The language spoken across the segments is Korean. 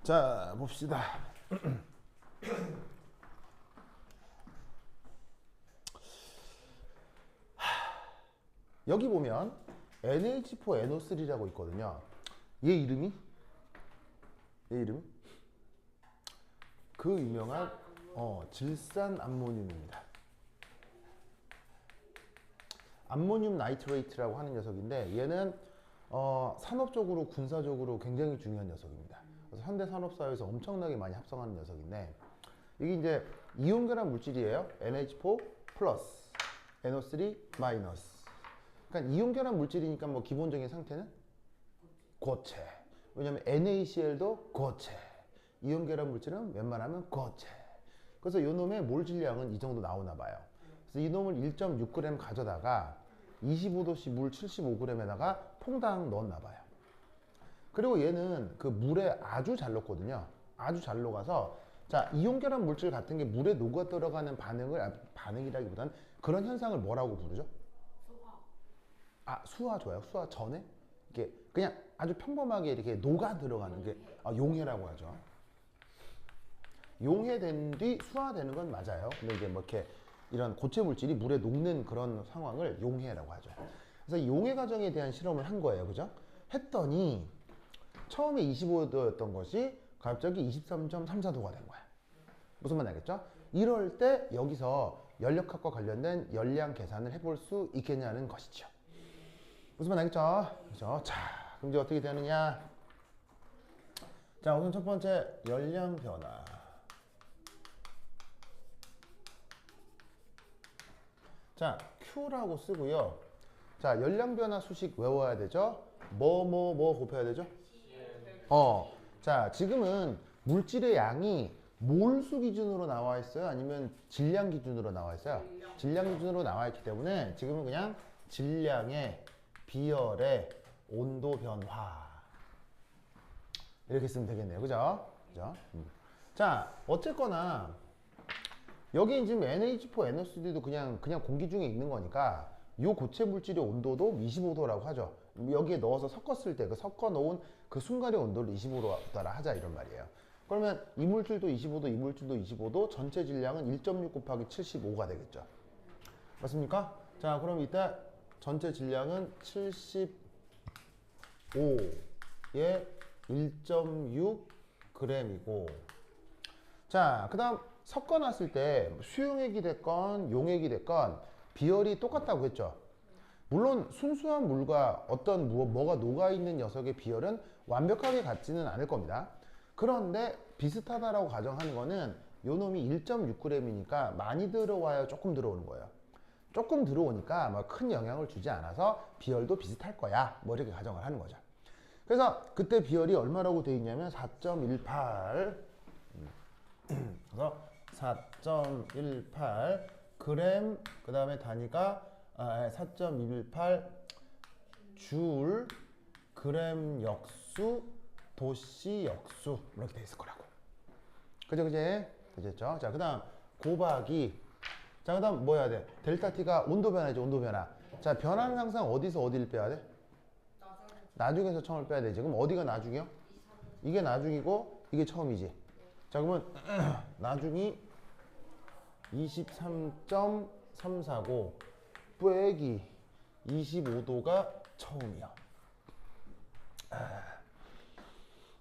자, 봅시다. 여기 보면 NH4NO3라고 있거든요. 얘 이름이 그 유명한 질산 암모늄입니다. 암모늄 나이트레이트라고 하는 녀석인데 얘는 산업적으로 군사적으로 굉장히 중요한 녀석입니다. 그래서 현대 산업사회에서 엄청나게 많이 합성하는 녀석인데 이게 이제 이온결합 물질이에요. NH4 플러스, NO3 마이너스. 그러니까 이온결합 물질이니까 뭐 기본적인 상태는 고체. 왜냐면 NaCl도 고체. 이온결합 물질은 웬만하면 고체. 그래서 이 놈의 몰 질량은 이 정도 나오나 봐요. 그래서 이 놈을 1.6g 가져다가 25도씨 물 75g에다가 퐁당 넣었나 봐요. 그리고 얘는 그 물에 아주 잘 녹거든요. 아주 잘 녹아서 자, 이온결합 물질 같은 게 물에 녹아 들어가는 반응이라기보다는 그런 현상을 뭐라고 부르죠? 수화 좋아요. 수화 전에 이게 그냥 아주 평범하게 이렇게 녹아 들어가는 게 용해라고 하죠. 용해된 뒤 수화되는 건 맞아요. 근데 이게 뭐 이렇게 이런 고체 물질이 물에 녹는 그런 상황을 용해라고 하죠. 그래서 용해 과정에 대한 실험을 한 거예요. 그죠? 했더니 처음에 25도였던 것이 갑자기 23.34도가 된 거야. 무슨 말 알겠죠? 이럴 때 여기서 연력학과 관련된 열량 계산을 해볼 수 있겠냐는 것이죠. 무슨 말 알겠죠? 그죠? 자, 그럼 이제 어떻게 되느냐? 자, 우선 첫 번째 열량 변화. 자, Q라고 쓰고요. 자, 열량 변화 수식 외워야 되죠? 뭐 곱해야 되죠? 자, 지금은 물질의 양이 몰수 기준으로 나와 있어요? 아니면 질량 기준으로 나와 있어요? 질량 기준으로 나와 있기 때문에 지금은 그냥 질량의 비열의 온도 변화 이렇게 쓰면 되겠네요. 그죠? 자, 어쨌거나 여기 지금 NH4NO3도 그냥 공기 중에 있는 거니까 이 고체 물질의 온도도 25도라고 하죠. 여기에 넣어서 섞었을 때 그 섞어 놓은 그 순간의 온도를 25도라 하자 이런 말이에요. 그러면 이 물질도 25도, 이 물질도 25도, 전체 질량은 1.6 곱하기 75가 되겠죠. 맞습니까? 자, 그럼 이때 전체 질량은 75에 1.6g이고 자, 그 다음 섞어놨을 때 수용액이 됐건 용액이 됐건 비열이 똑같다고 했죠. 물론 순수한 물과 어떤 뭐가 녹아있는 녀석의 비열은 완벽하게 같지는 않을 겁니다. 그런데 비슷하다라고 가정하는 거는 요 놈이 1.6g이니까 많이 들어와요, 조금 들어오는 거예요. 조금 들어오니까 뭐 큰 영향을 주지 않아서 비열도 비슷할 거야, 뭐 이렇게 가정을 하는 거죠. 그래서 그때 비열이 얼마라고 되어 있냐면 4.18 그래서 4.18 그램 그 다음에 단위가 4.18 줄 그램 역수 도씨 역수 이렇게 돼 있을 거라고. 그죠? 자, 그 다음 곱하기 자, 그 다음 뭐 해야 돼? 델타 T가 온도 변화죠. 온도 변화. 자, 변화는 항상 어디서 어디를 빼야 돼? 나중에서 처음을 빼야 되지. 그럼 어디가 나중이요? 이게 나중이고 이게 처음이지. 자, 그러면 나중이 23.349 빼기 25도가 처음이야.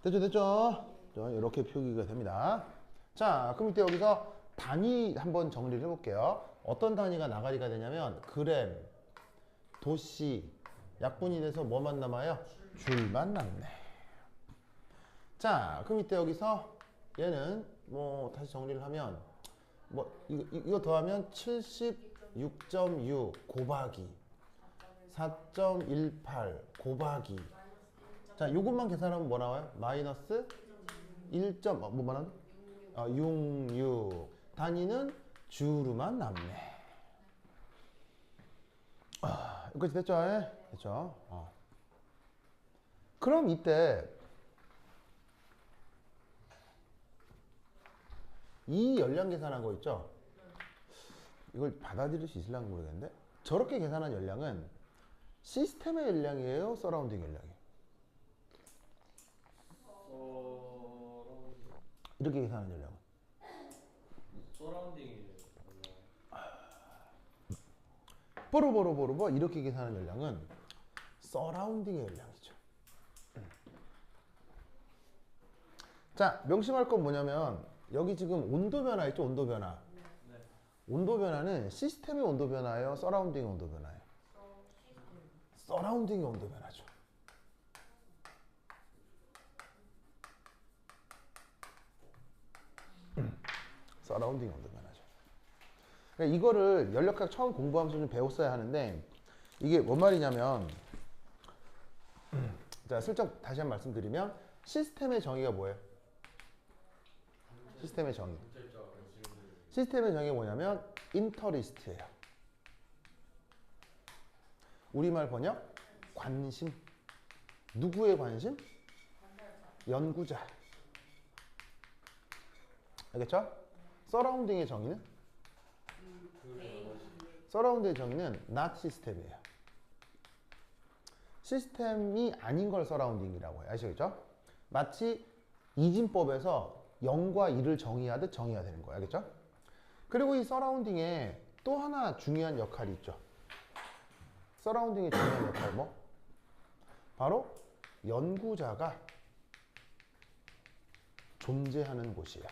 됐죠? 자, 이렇게 표기가 됩니다. 자, 그럼 이때 여기서 단위 한번 정리를 해볼게요. 어떤 단위가 나가리가 되냐면 그램, 도씨, 약분이 돼서 뭐만 남아요? 줄만 남네. 자, 그럼 이때 여기서 얘는 뭐 다시 정리를 하면 뭐 이거 더하면 76.6 곱하기 4.18 곱하기 자, 요것만 계산하면 뭐 나와요? 마이너스 1. 뭐만 하는? 66 단위는 주로만 남네. 여기까지 됐죠? 됐죠? 그럼 이때 이 열량 계산한 거 있죠? 이걸 받아들일 수 있을지 모르겠는데 저렇게 계산한 열량은 시스템의 열량이에요? 서라운딩 열량이에요? 이렇게 계산하는 연량은 서라운딩이 뽀로뽀로뽀로뽀 이렇게 계산하는 연량은 서라운딩의 연량이죠. 자, 명심할 건 뭐냐면 여기 지금 온도 변화 있죠? 온도 변화. 네. 온도 변화는 시스템의 온도 변화예요? 서라운딩의 온도 변화예요? 서라운딩의 온도 변화죠. 서라운딩의 온도 변화죠. 그러니까 이거를 연력학 처음 공부하면서 좀 배웠어야 하는데 이게 뭔 말이냐면 자, 슬쩍 다시 한 번 말씀드리면 시스템의 정의가 뭐예요? 시스템의 정의. 시스템의 정의가 뭐냐면 인터리스트예요. 우리말 번역 관심. 누구의 관심? 연구자. 알겠죠? 서라운딩의 정의는? 서라운딩의 정의는 not 시스템이에요. 시스템이 아닌 걸 서라운딩이라고 해요. 아시겠죠? 마치 이진법에서 0과 1을 정의하듯 정의가 되는 거예요. 알겠죠? 그리고 이 서라운딩에 또 하나 중요한 역할이 있죠. 서라운딩의 중요한 역할 뭐? 바로 연구자가 존재하는 곳이에요.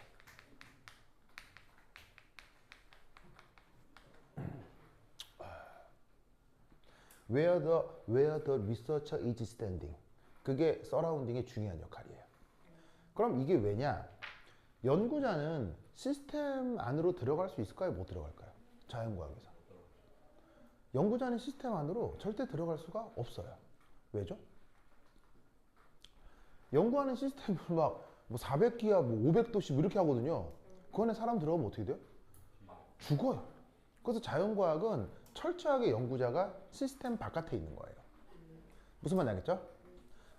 Where the researcher is standing. 그게 서라운딩의 중요한 역할이에요. 그럼 이게 왜냐? 연구자는 시스템 안으로 들어갈 수 있을까요? 못 들어갈까요? 자연과학에서. 연구자는 시스템 안으로 절대 들어갈 수가 없어요. 왜죠? 연구하는 시스템을 막 뭐 400기압, 뭐 500도씨 이렇게 하거든요. 그 안에 사람 들어가면 어떻게 돼요? 죽어요. 그래서 자연과학은 철저하게 연구자가 시스템 바깥에 있는 거예요. 무슨 말인지 알겠죠?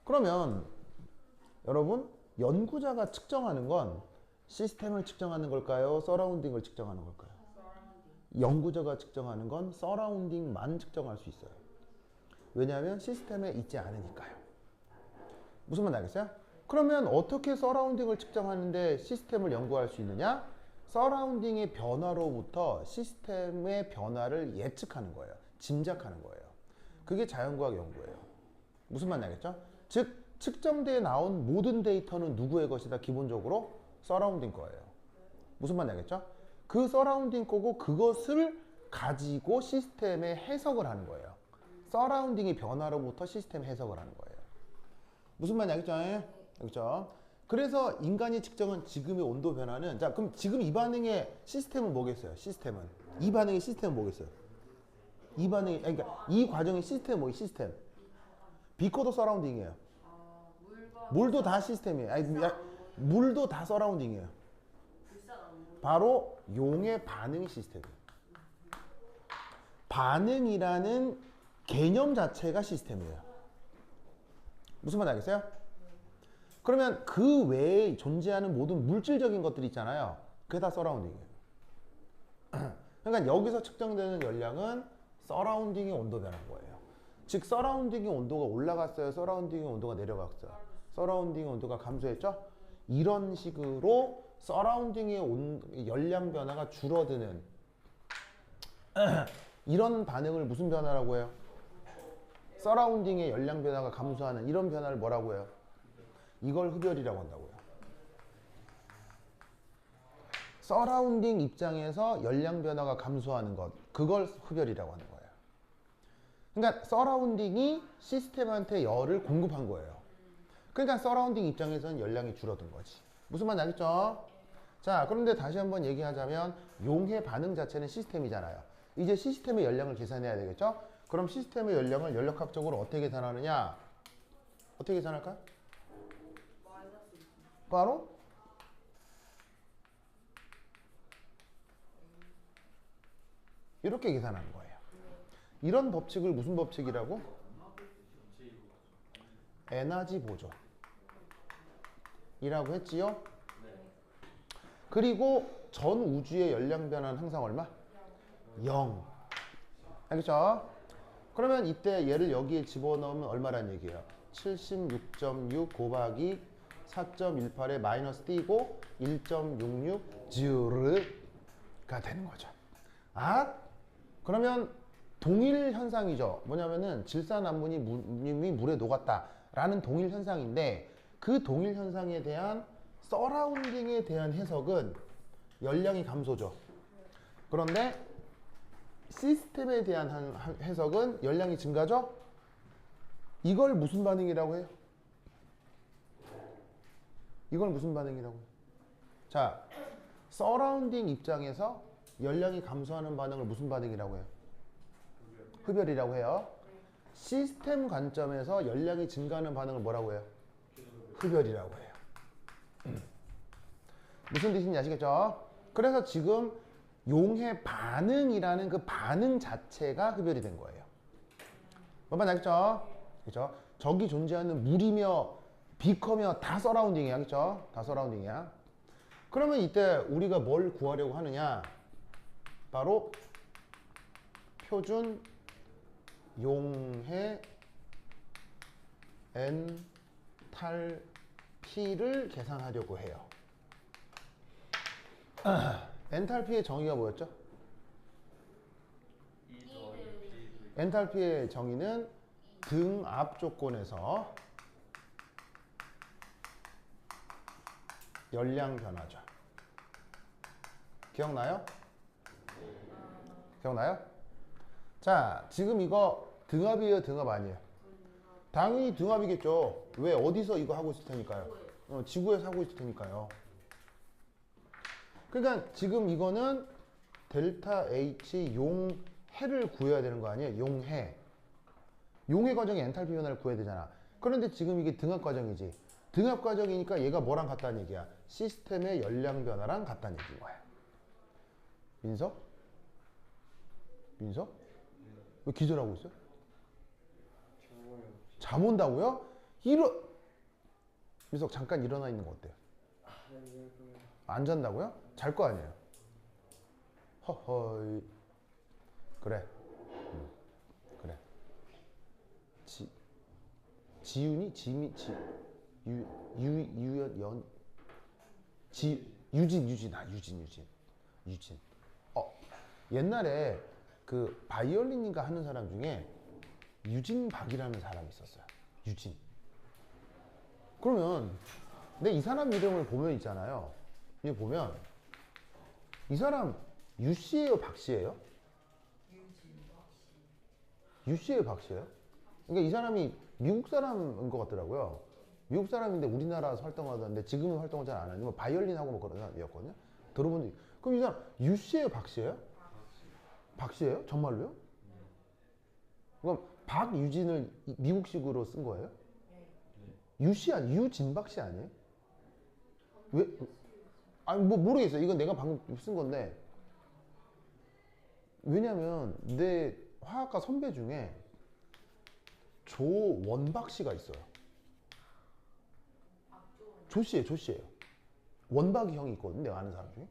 그러면 여러분 연구자가 측정하는 건 시스템을 측정하는 걸까요? 서라운딩을 측정하는 걸까요? 연구자가 측정하는 건 서라운딩만 측정할 수 있어요. 왜냐하면 시스템에 있지 않으니까요. 무슨 말인지 알겠어요? 그러면 어떻게 서라운딩을 측정하는데 시스템을 연구할 수 있느냐? 서라운딩의 변화로부터 시스템의 변화를 예측하는 거예요. 짐작하는 거예요. 그게 자연과학 연구예요. 무슨 말인지 알겠죠? 즉 측정대에 나온 모든 데이터는 누구의 것이다? 기본적으로 서라운딩 거예요. 무슨 말인지 알겠죠? 그 서라운딩 거고 그것을 가지고 시스템에 해석을 하는 거예요. 서라운딩의 변화로부터 시스템 해석을 하는 거예요. 무슨 말인지 알겠죠? 알겠죠? 그래서 인간이 측정한 지금의 온도 변화는 자 그럼 지금 이 반응의 시스템은 뭐겠어요? 시스템은 이 반응의 시스템은 뭐겠어요? 이 반응이 그러니까 이 과정의 시스템은 뭐예요? 시스템 비커도 서라운딩이에요. 물도 다 시스템이에요. 아니, 물도 다 서라운딩이에요. 바로 용의 반응이 시스템이에요. 반응이라는 개념 자체가 시스템이에요. 무슨 말인지 알겠어요? 그러면 그 외에 존재하는 모든 물질적인 것들이 있잖아요. 그게 다 서라운딩이에요. 그러니까 여기서 측정되는 열량은 서라운딩의 온도 변화인 거예요. 즉 서라운딩의 온도가 올라갔어요. 서라운딩의 온도가 내려갔어요. 서라운딩의 온도가 감소했죠. 이런 식으로 서라운딩의 열량 변화가 줄어드는 이런 반응을 무슨 변화라고 해요? 서라운딩의 열량 변화가 감소하는 이런 변화를 뭐라고 해요? 이걸 흡열이라고 한다고요. 서라운딩 입장에서 열량 변화가 감소하는 것, 그걸 흡열이라고 하는 거예요. 그러니까 서라운딩이 시스템한테 열을 공급한 거예요. 그러니까 서라운딩 입장에서는 열량이 줄어든 거지. 무슨 말인지 알겠죠? 자, 그런데 다시 한번 얘기하자면 용해 반응 자체는 시스템이잖아요. 이제 시스템의 열량을 계산해야 되겠죠? 그럼 시스템의 열량을 연력학적으로 어떻게 계산하느냐? 어떻게 계산할까요? 바로 이렇게 계산하는 거예요. 이런 법칙을 무슨 법칙이라고? 에너지 보존이라고 했지요? 그리고 전 우주의 열량 변화는 항상 얼마? 0. 알겠죠? 그러면 이때 얘를 여기에 집어넣으면 얼마란 얘기예요? 76.6 곱하기 4.18에 마이너스 띄고 1.66 주르가 되는 거죠. 아, 그러면 동일 현상이죠. 뭐냐면은 질산암모늄이 물에 녹았다라는 동일 현상인데 그 동일 현상에 대한 서라운딩에 대한 해석은 열량이 감소죠. 그런데 시스템에 대한 해석은 열량이 증가죠. 이걸 무슨 반응이라고 해요? 이걸 무슨 반응이라고 해요? 자, 서라운딩 입장에서 열량이 감소하는 반응을 무슨 반응이라고 해요? 흡열이라고 해요. 시스템 관점에서 열량이 증가하는 반응을 뭐라고 해요? 흡열이라고 해요. 무슨 뜻인지 아시겠죠? 그래서 지금 용해 반응이라는 그 반응 자체가 흡열이 된 거예요. 뭔가 알겠죠? 그렇죠? 저기 존재하는 물이며 비커며 다 서라운딩이야. 그렇죠? 다 서라운딩이야. 그러면 이때 우리가 뭘 구하려고 하느냐? 바로 표준 용해 엔탈피를 계산하려고 해요. 엔탈피의 정의가 뭐였죠? 엔탈피의 정의는 등압 조건에서 열량 변화죠. 기억나요? 기억나요? 자, 지금 이거 등압이에요, 등압 아니에요? 당연히 등압이겠죠. 왜? 어디서 이거 하고 있을 테니까요. 지구에서 하고 있을 테니까요. 그러니까 지금 이거는 델타 H 용해를 구해야 되는 거 아니에요? 용해. 용해 과정의 엔탈피 변화를 구해야 되잖아. 그런데 지금 이게 등압 과정이지. 등압 과정이니까 얘가 뭐랑 같다는 얘기야? 시스템의 열량 변화랑 같다는 얘기인 거야. 민석? 민석? 왜 기절하고 있어? 잠 온다고요? 민석 잠깐 일어나 있는 거 어때요? 안 잔다고요? 잘 거 아니에요? 허허이. 그래. 그래. 지윤이? 유진. 옛날에 그 바이올린인가 하는 사람 중에 유진박이라는 사람이 있었어요. 유진. 그러면 근데 이 사람 이름을 보면 있잖아요. 여기 보면 이 사람 유씨예요, 박씨예요? 유씨예요, 박씨예요? 그러니까 이 사람이 미국 사람인 것 같더라고요. 미국 사람인데 우리나라에서 활동하던데 지금은 활동을 잘 안 하지만 바이올린하고 뭐 그런 사람이었거든요. 들어본 적. 그럼 이 사람 유씨예요, 박씨예요? 박씨예요? 정말로요? 그럼 박유진을 미국식으로 쓴 거예요? 유씨 아니 유진박 씨 아니에요? 왜? 아니 뭐 모르겠어요. 이건 내가 방금 쓴 건데 왜냐면 내 화학과 선배 중에 조원박 씨가 있어요. 조씨예요. 원박이 형이 있거든. 내가 아는 사람 중에.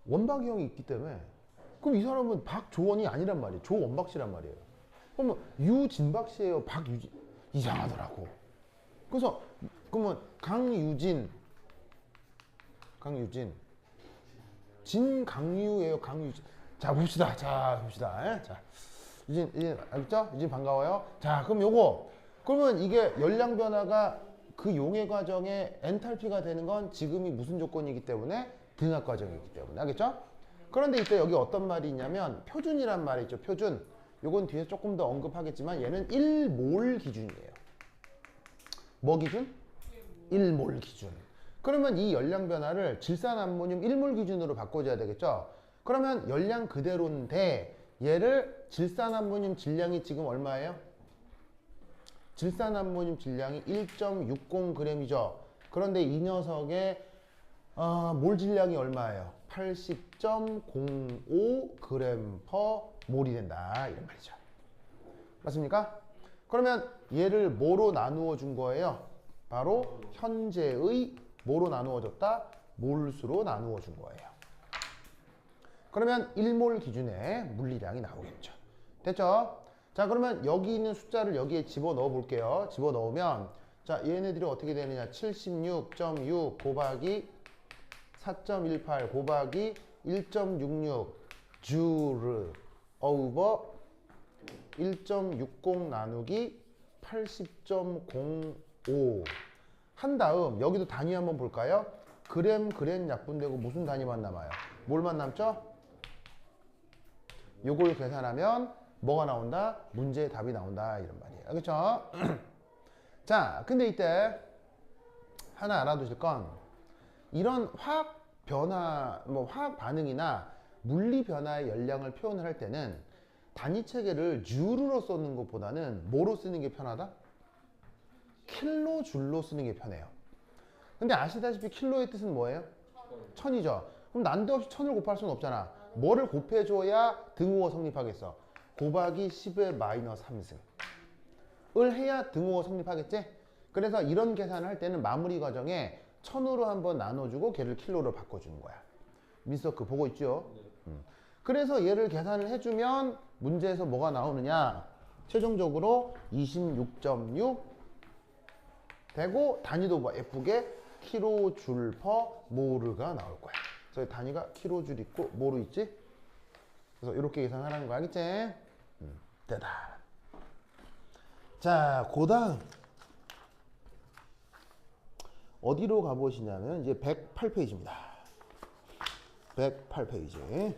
원박이 형이 있기 때문에 그럼 이 사람은 박조원이 아니란 말이에요. 조원박 씨란 말이에요. 그러면 유진박 씨예요, 박유진? 이상하더라고. 그래서 그러면 강유진, 진강유예요, 강유진. 자 봅시다. 예? 자 유진 알겠죠? 유진 반가워요. 자 그럼 요거 그러면 이게 열량 변화가 그 용해 과정의 엔탈피가 되는 건 지금이 무슨 조건이기 때문에 등압 과정이기 때문에 알겠죠? 그런데 이때 여기 어떤 말이 있냐면 표준이란 말이 있죠. 표준. 요건 뒤에 조금 더 언급하겠지만 얘는 1몰 기준이에요. 뭐 기준? 1몰 기준. 그러면 이 열량 변화를 질산암모늄 1몰 기준으로 바꿔줘야 되겠죠? 그러면 열량 그대로인데 얘를 질산암모늄 질량이 지금 얼마예요? 질산암모늄 질량이 1.60g이죠. 그런데 이 녀석의 몰 질량이 얼마예요? 80.05g/몰이 된다 이런 말이죠. 맞습니까? 그러면 얘를 뭐로 나누어 준 거예요? 바로 현재의 뭐로 나누어 줬다? 몰수로 나누어 준 거예요. 그러면 1몰 기준의 물리량이 나오겠죠. 됐죠? 자 그러면 여기 있는 숫자를 여기에 집어넣어 볼게요. 집어넣으면 자, 얘네들이 어떻게 되느냐? 76.6 곱하기 4.18 곱하기 1.66 주르 오버 1.60 나누기 80.05 한 다음 여기도 단위 한번 볼까요? 그램 약분되고 무슨 단위만 남아요? 뭘만 남죠? 요걸 계산하면 뭐가 나온다? 문제의 답이 나온다 이런 말이에요. 알겠죠? 자, 근데 이때 하나 알아두실 건 이런 화학 변화, 뭐 화학 반응이나 물리 변화의 열량을 표현을 할 때는 단위 체계를 주르로 쓰는 것보다는 뭐로 쓰는 게 편하다? 킬로줄로 쓰는 게 편해요. 근데 아시다시피 킬로의 뜻은 뭐예요? 천이죠. 그럼 난데없이 천을 곱할 수는 없잖아. 뭐를 곱해줘야 등호가 성립하겠어? 곱하기 10의 마이너스 3승을 해야 등호가 성립하겠지? 그래서 이런 계산을 할 때는 마무리 과정에 천으로 한번 나눠주고 걔를 킬로로 바꿔주는 거야. 민서크 보고 있죠? 그래서 얘를 계산을 해주면 문제에서 뭐가 나오느냐? 최종적으로 26.6 되고 단위도 뭐 예쁘게 킬로줄 퍼 모르가 나올 거야. 그래서 단위가 킬로줄 있고 모르 있지? 그래서 이렇게 계산하라는 거 알겠지? 됐다. 자, 고다음 어디로 가보시냐면 이제 108페이지입니다. 108페이지.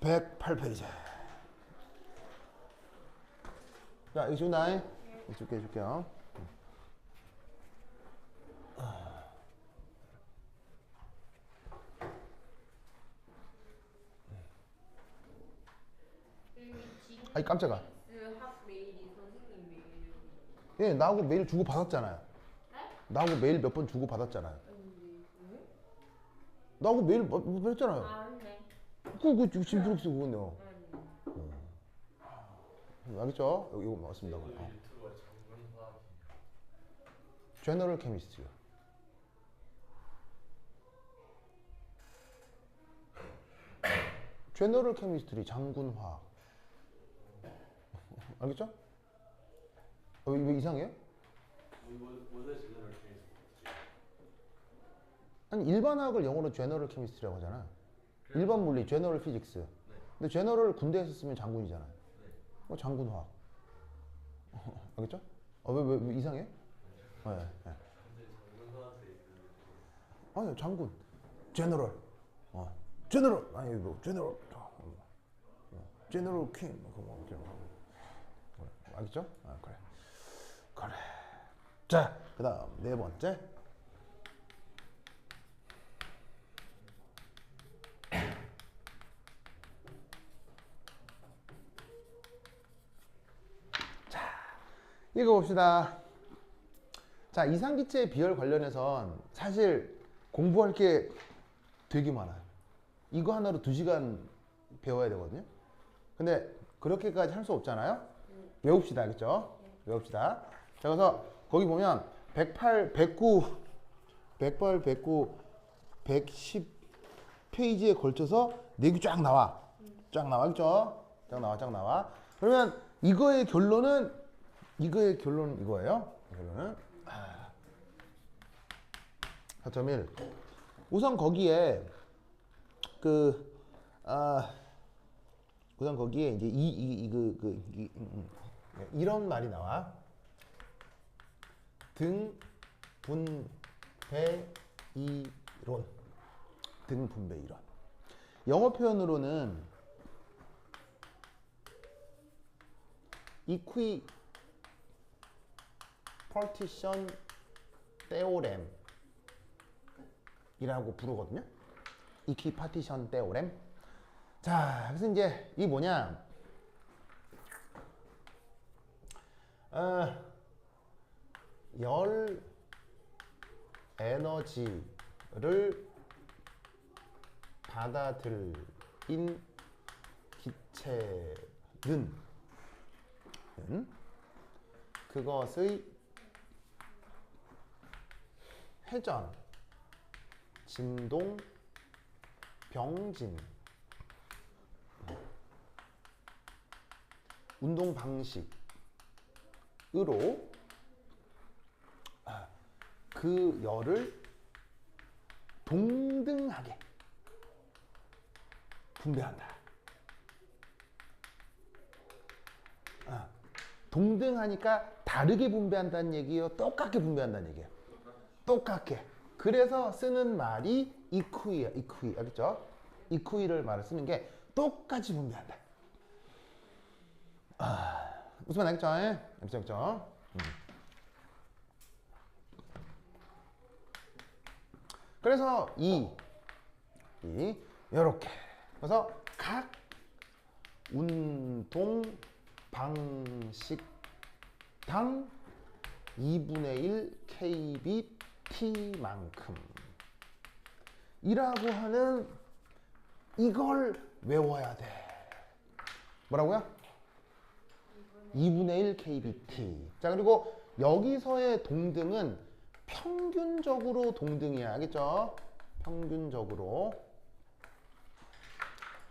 108페이지. 자, 이거 준다. 해줄게요. 아이 깜짝아. 학 메일이 선생님 메일. 예, 나하고 메일 주고 받았잖아요. 네? 나하고 메일 몇 번 주고 받았잖아요. 네? 나하고 메일 했잖아요. 아, 네. 그거 짐브룩스 그거네요. 네. 알겠죠? 이거 맞습니다. 유튜버 장문화학이에요. 제너럴 케미스트리요. 제너럴 케미스트리 장군화학. 알겠죠? 이거 이상해요? 뭐가 제대로 케미스트리? 아니 일반 화학을 영어로 제너럴 케미스트리라고 하잖아. 일반 물리 제너럴 피직스. 네. 근데 제너럴 군대에서 쓰면 장군이잖아요. 네. 장군화학. 알겠죠? 왜 이상해? 네. 근데 장문화학에 아니 장군. 제너럴. 제너럴. 아니 뭐 제너럴. 제너럴 퀸. 알겠죠? 그래. 자, 그다음 네 번째. 자, 읽어봅시다. 자, 이상기체의 비열 관련해선 사실 공부할 게 되게 많아요. 이거 하나로 2시간 배워야 되거든요. 근데 그렇게까지 할 수 없잖아요. 외웁시다. 알겠죠? 외웁시다. 자, 그래서 거기 보면 108, 109, 110 페이지에 걸쳐서 내용이 쫙 나와. 쫙 나와. 알겠죠? 쫙 나와. 그러면 이거의 결론은 이거예요. 결론은 4.1. 우선 거기에 우선 거기에 이제 이런 말이 나와. 등분배 이론. 등분배 이론. 영어 표현으로는 이퀴파티션 테오렘 이라고 부르거든요. 이퀴파티션 테오렘. 자, 그래서 이제 이 뭐냐? 열 에너지를 받아들인 기체는 그것의 회전, 진동, 병진 운동 방식으로 그 열을 동등하게 분배한다. 동등하니까 다르게 분배한다는 얘기예요? 똑같게 분배한다는 얘기예요? 똑같게. 그래서 쓰는 말이 이쿠이야. 이쿠이. 알겠죠? 이쿠이를 말을 쓰는 게 똑같이 분배한다. 무슨 말 알겠죠? 알겠죠? 그래서 이렇게. 그래서 각 운동 방식당 2분의 1 kbt만큼 이라고 하는 이걸 외워야 돼. 뭐라고요? 2분의 1 kbt. 자, 그리고 여기서의 동등은 평균적으로 동등이야. 알겠죠? 평균적으로.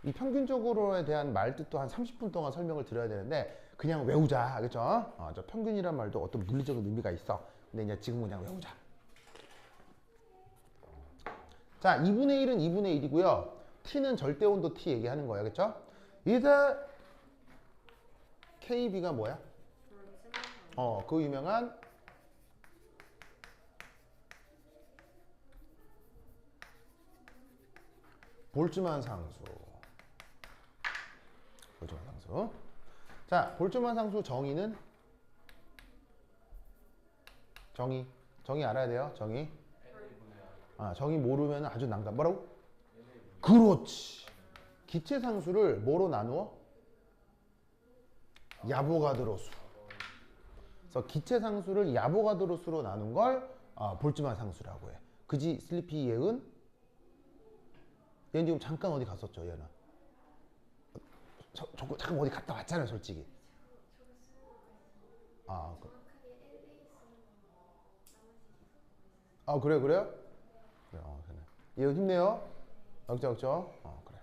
이 평균적으로에 대한 말뜻도 한 30분 동안 설명을 드려야 되는데 그냥 외우자. 알겠죠? 저 평균이란 말도 어떤 물리적인 의미가 있어. 근데 이제 지금 그냥 외우자. 자, 2분의 1은 2분의 1이고요. T는 절대온도 T 얘기하는 거예요. 알겠죠? 이제 KB가 뭐야? 그 유명한 볼츠만 상수. 볼츠만 상수. 자, 볼츠만 상수 정의는? 정의 알아야 돼요. 정의. 정의 모르면 아주 난감. 뭐라고? 그렇지. 기체 상수를 뭐로 나누어? 야보가드로 수. 그래서 기체 상수를 야보가드로 수로 나눈 걸 볼츠만 상수라고 해. 그지? 슬리피 예은? 얘는 지금 잠깐 어디 갔었죠, 얘는. 잠깐 어디 갔다 왔잖아요, 솔직히. 그래요? 그래, 예은 힘내요. 그죠? 그래.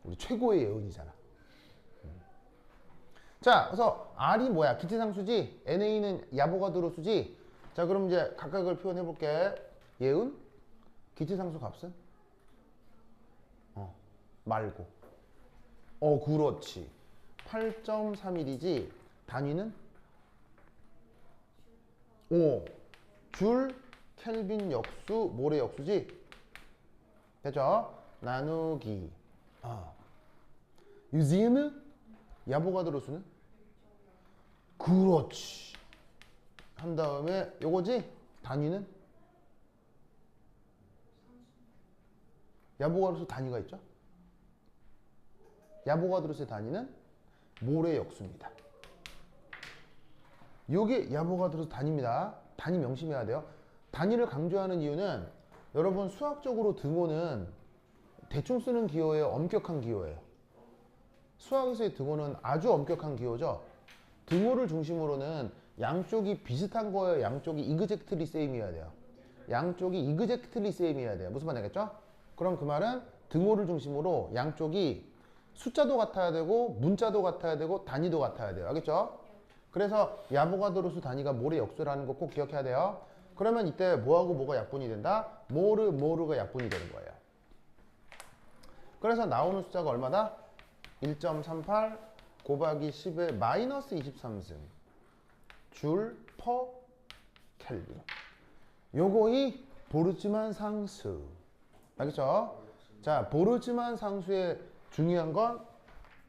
우리 최고의 예은이잖아. 자, 그래서 R이 뭐야? 기체상수지? NA는 야보가드로 수지? 자, 그럼 이제 각각을 표현해 볼게. 예은? 기체상수 값은? 말고. 그렇지. 8.31이지. 단위는? 줄 켈빈 역수, 모레 역수지? 됐죠? 나누기. 유지는? 야보가드로 수는? 그렇지. 한 다음에 요거지? 단위는? 야보가드로 수 단위가 있죠? 야보가드로 수의 단위는 모레 역수입니다. 요게 야보가드로 수 단위입니다. 단위 명심해야 돼요. 단위를 강조하는 이유는 여러분 수학적으로 등호는 대충 쓰는 기호예요? 엄격한 기호예요? 수학에서의 등호는 아주 엄격한 기호죠. 등호를 중심으로는 양쪽이 비슷한 거예요? 양쪽이 이그젝트리 세임이어야 돼요? 양쪽이 이그젝트리 세임이어야 돼요. 무슨 말 알겠죠? 그럼 그 말은 등호를 중심으로 양쪽이 숫자도 같아야 되고 문자도 같아야 되고 단위도 같아야 돼요. 알겠죠? 그래서 야보가드로 수 단위가 모레 역수라는 거 꼭 기억해야 돼요. 그러면 이때 뭐하고 뭐가 약분이 된다? 모르가 약분이 되는 거예요. 그래서 나오는 숫자가 얼마다? 1.38 곱하기 10의 마이너스 23승 줄 퍼 켈빈. 요거이 보르츠만 상수. 알겠죠? 자, 보르츠만 상수의 중요한 건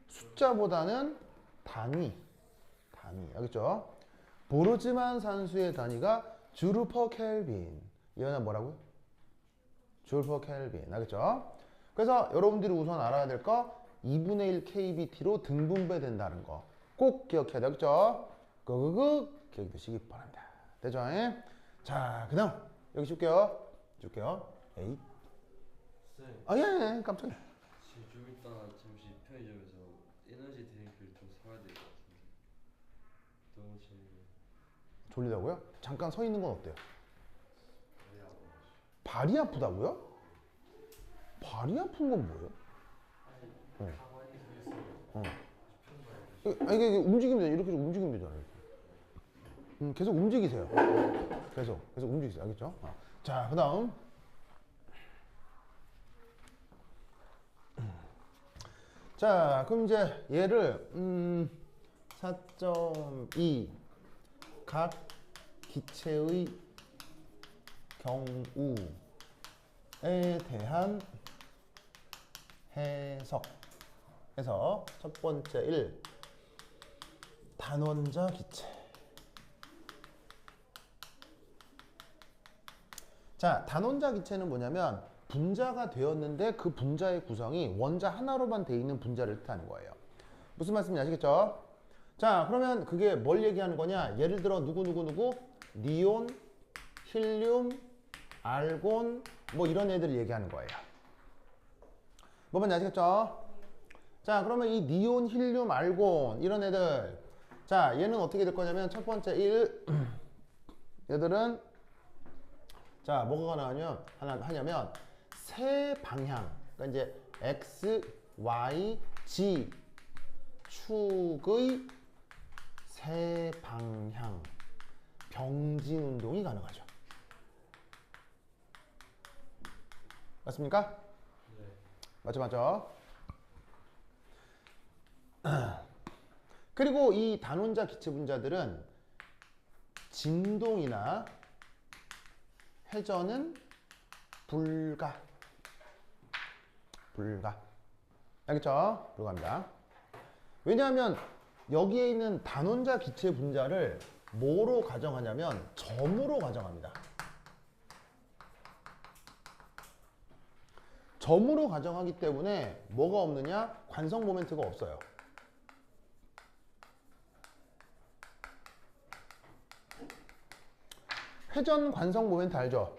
숫자보다는 단위. 알겠죠? 보르츠만 상수의 단위가 줄 퍼 켈빈. 이거는 뭐라고요? 줄 퍼 켈빈. 알겠죠? 그래서 여러분들이 우선 알아야 될 거 2분의 1 kbt로 등분배된다는 거 꼭 기억해야 되겠죠? 끄끄끄 기억되시기 바랍니다. 되죠? 자, 그 다음 여기 줄게요. 에이. 예, 깜짝이야. 좀 이따 잠시 편의점에서 에너지 드링크를 좀 사야 될 것 같은데 너무 졸리다고요? 잠깐 서 있는 건 어때요? 머리 아파가지고. 발이 아프다고요? 발이 아픈 건 뭐예요? 가만히 서 있으면 어. 편도가 이게 움직이면 돼. 이렇게 좀 움직이면 되잖아요. 계속 움직이세요. 계속 움직이세요. 알겠죠? 자, 그 다음. 자, 그럼 이제 얘를 4.2 각 기체의 경우에 대한 해석에서 첫 번째 1 단원자 기체. 자, 단원자 기체는 뭐냐면 분자가 되었는데 그 분자의 구성이 원자 하나로만 되어 있는 분자를 뜻하는 거예요. 무슨 말씀인지 아시겠죠? 자, 그러면 그게 뭘 얘기하는 거냐? 예를 들어 누구 니온, 힐륨, 알곤 뭐 이런 애들을 얘기하는 거예요. 뭐 뭔지 아시겠죠? 자, 그러면 이 니온, 힐륨, 알곤 이런 애들, 자, 얘는 어떻게 될 거냐면 첫 번째 1 얘들은 자, 뭐가 가능하냐면 세 방향, 그러니까 이제 x, y, z 축의 세 방향 병진 운동이 가능하죠. 맞습니까? 네. 맞죠. 그리고 이 단원자 기체 분자들은 진동이나 회전은 불가. 알겠죠? 불가합니다. 왜냐하면 여기에 있는 단원자 기체 분자를 뭐로 가정하냐면 점으로 가정합니다. 점으로 가정하기 때문에 뭐가 없느냐? 관성 모멘트가 없어요. 회전 관성 모멘트 알죠?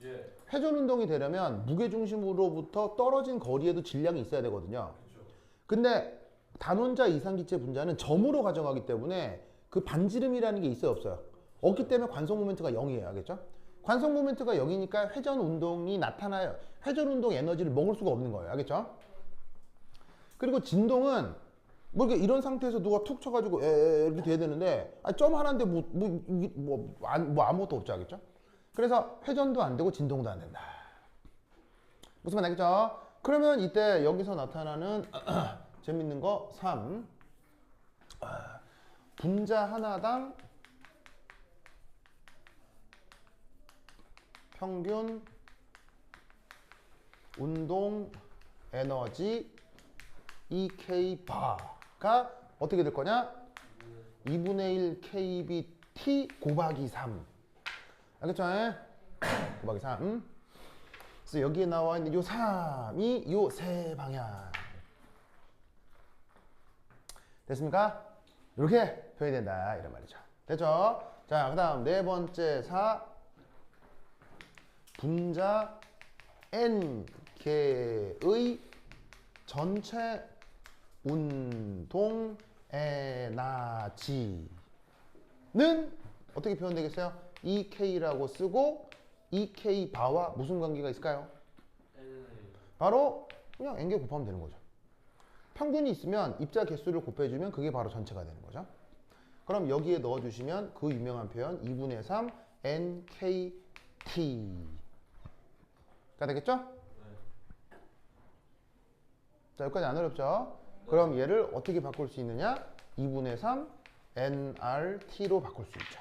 예. 회전 운동이 되려면 무게중심으로부터 떨어진 거리에도 질량이 있어야 되거든요. 그렇죠. 근데 단원자 이상기체 분자는 점으로 가정하기 때문에 그 반지름이라는 게 있어요, 없어요? 없기 때문에 관성 모멘트가 0이에요. 알겠죠? 관성 모멘트가 0이니까 회전 운동이 나타나요. 회전 운동 에너지를 먹을 수가 없는 거예요. 알겠죠? 그리고 진동은 뭐 이렇게 이런 상태에서 누가 툭 쳐가지고 이렇게 돼야 되는데 점 하나인데 아무것도 없죠. 알겠죠? 그래서 회전도 안 되고 진동도 안 된다. 무슨 말 알겠죠? 그러면 이때 여기서 나타나는 재밌는 거 3 분자 하나당 평균 운동 에너지 EK 바가 어떻게 될 거냐? 2분의 1 kBT 곱하기 3. 알겠죠? 곱하기 3. 그래서 여기에 나와 있는 요 3이 요 세 방향. 됐습니까? 이렇게 표현이 된다. 이런 말이죠. 됐죠? 자, 그 다음 네 번째 4. 분자 N개의 전체 운동 에너지는 어떻게 표현되겠어요? EK라고 쓰고 EK 바와 무슨 관계가 있을까요? 바로 그냥 N개 곱하면 되는 거죠. 평균이 있으면 입자 개수를 곱해주면 그게 바로 전체가 되는 거죠. 그럼 여기에 넣어주시면 그 유명한 표현 2분의 3 NKT가 되겠죠? 자, 여기까지 안 어렵죠? 그럼 얘를 어떻게 바꿀 수 있느냐? 2분의 3 nRT로 바꿀 수 있죠.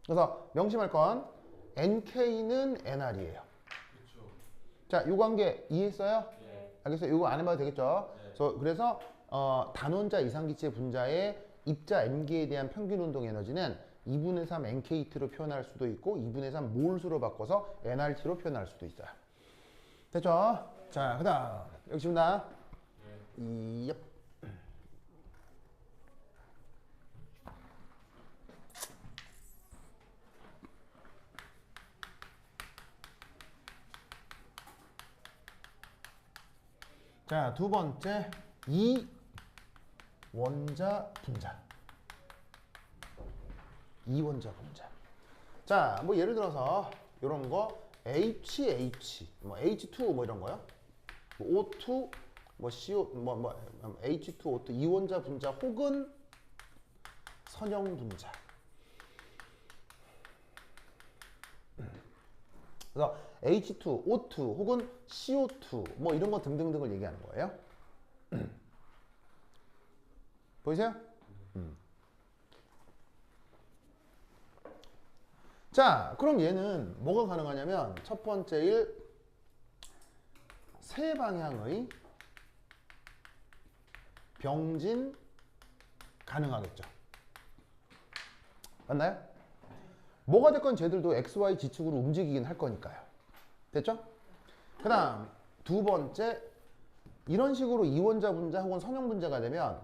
그래서 명심할 건 NK는 nR이에요. 자, 이 관계 이해했어요? 알겠어요? 이거 안 해봐도 되겠죠? 그래서 단원자 이상기체 분자의 입자 N개에 대한 평균 운동 에너지는 2분의 3 NKT로 표현할 수도 있고 2분의 3 몰수로 바꿔서 nRT로 표현할 수도 있어요. 됐죠? 자, 그 다음 여기 집니다. 얍. 자, 두 번째 이원자 분자. 이원자 분자. 자, 뭐 예를 들어서 이런 거 HH, 뭐 H2 뭐 이런 거요. 뭐 O2, 뭐 CO H2O2 이원자 분자 혹은 선형 분자. 그래서 H2, O2 혹은 CO2 뭐 이런 거 등등등을 얘기하는 거예요. 보이세요? 자, 그럼 얘는 뭐가 가능하냐면 첫 번째 일 세 방향의 병진 가능하겠죠. 맞나요? 뭐가 됐건 쟤들도 XY 지축으로 움직이긴 할 거니까요. 됐죠? 그 다음 두 번째 이런 식으로 이원자 분자 혹은 선형 분자가 되면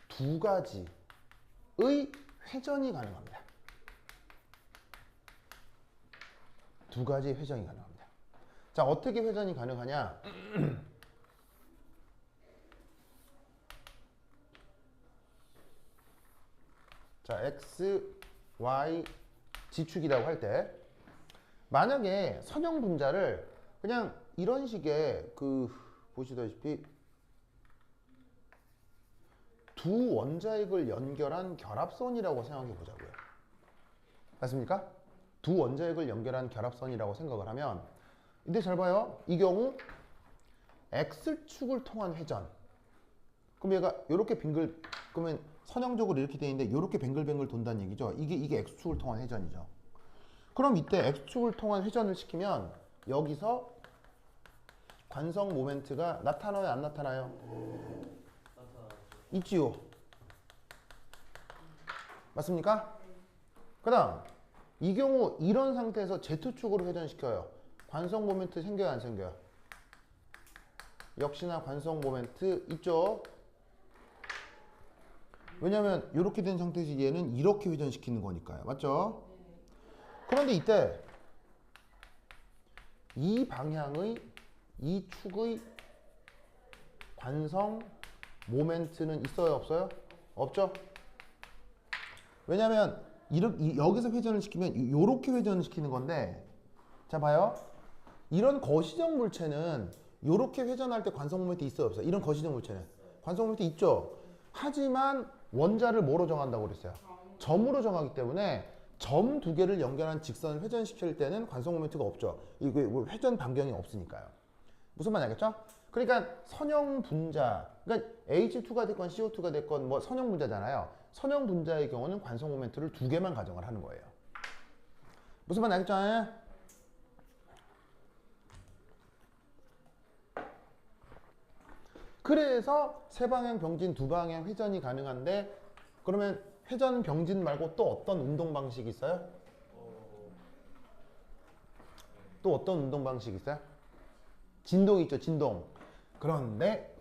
두 가지의 회전이 가능합니다. 두 가지 회전이 가능합니다. 자, 어떻게 회전이 가능하냐? 자, X, Y 지축이라고 할 때 만약에 선형 분자를 그냥 이런 식의 보시다시피 두 원자핵을 연결한 결합선이라고 생각해 보자고요. 맞습니까? 두 원자핵을 연결한 결합선이라고 생각을 하면 근데 잘 봐요. 이 경우 X축을 통한 회전. 그럼 얘가 이렇게 그러면 선형적으로 이렇게 돼 있는데 이렇게 뱅글뱅글 돈다는 얘기죠. 이게 X축을 통한 회전이죠. 그럼 이때 X축을 통한 회전을 시키면 여기서 관성 모멘트가 나타나요, 안 나타나요? 있지요. 맞습니까? 그 다음 이 경우 이런 상태에서 Z축으로 회전시켜요. 관성 모멘트 생겨요, 안 생겨요? 역시나 관성 모멘트 있죠. 왜냐면 이렇게 된 상태에서 얘는 이렇게 회전시키는 거니까요. 맞죠? 그런데 이때 이 방향의 이 축의 관성 모멘트는 있어요, 없어요? 없죠? 왜냐면 여기서 회전을 시키면 이렇게 회전을 시키는 건데 자 봐요. 이런 거시적 물체는 이렇게 회전할 때 관성 모멘트 있어요, 없어요? 이런 거시적 물체는 관성 모멘트 있죠. 하지만 원자를 뭐로 정한다고 그랬어요? 점으로 정하기 때문에 점 두 개를 연결한 직선을 회전시킬 때는 관성 모멘트가 없죠. 이게 회전 반경이 없으니까요. 무슨 말인지 알겠죠? 그러니까 선형 분자, 그러니까 H2가 됐건 CO2가 됐건 뭐 선형 분자잖아요. 선형 분자의 경우는 관성 모멘트를 두 개만 가정을 하는 거예요. 무슨 말인지 알겠죠? 그래서 세 방향 병진 두 방향 회전이 가능한데 그러면 회전 병진 말고 또 어떤 운동 방식이 있어요? 또 어떤 운동 방식이 있어요? 진동 있죠, 진동. 그런데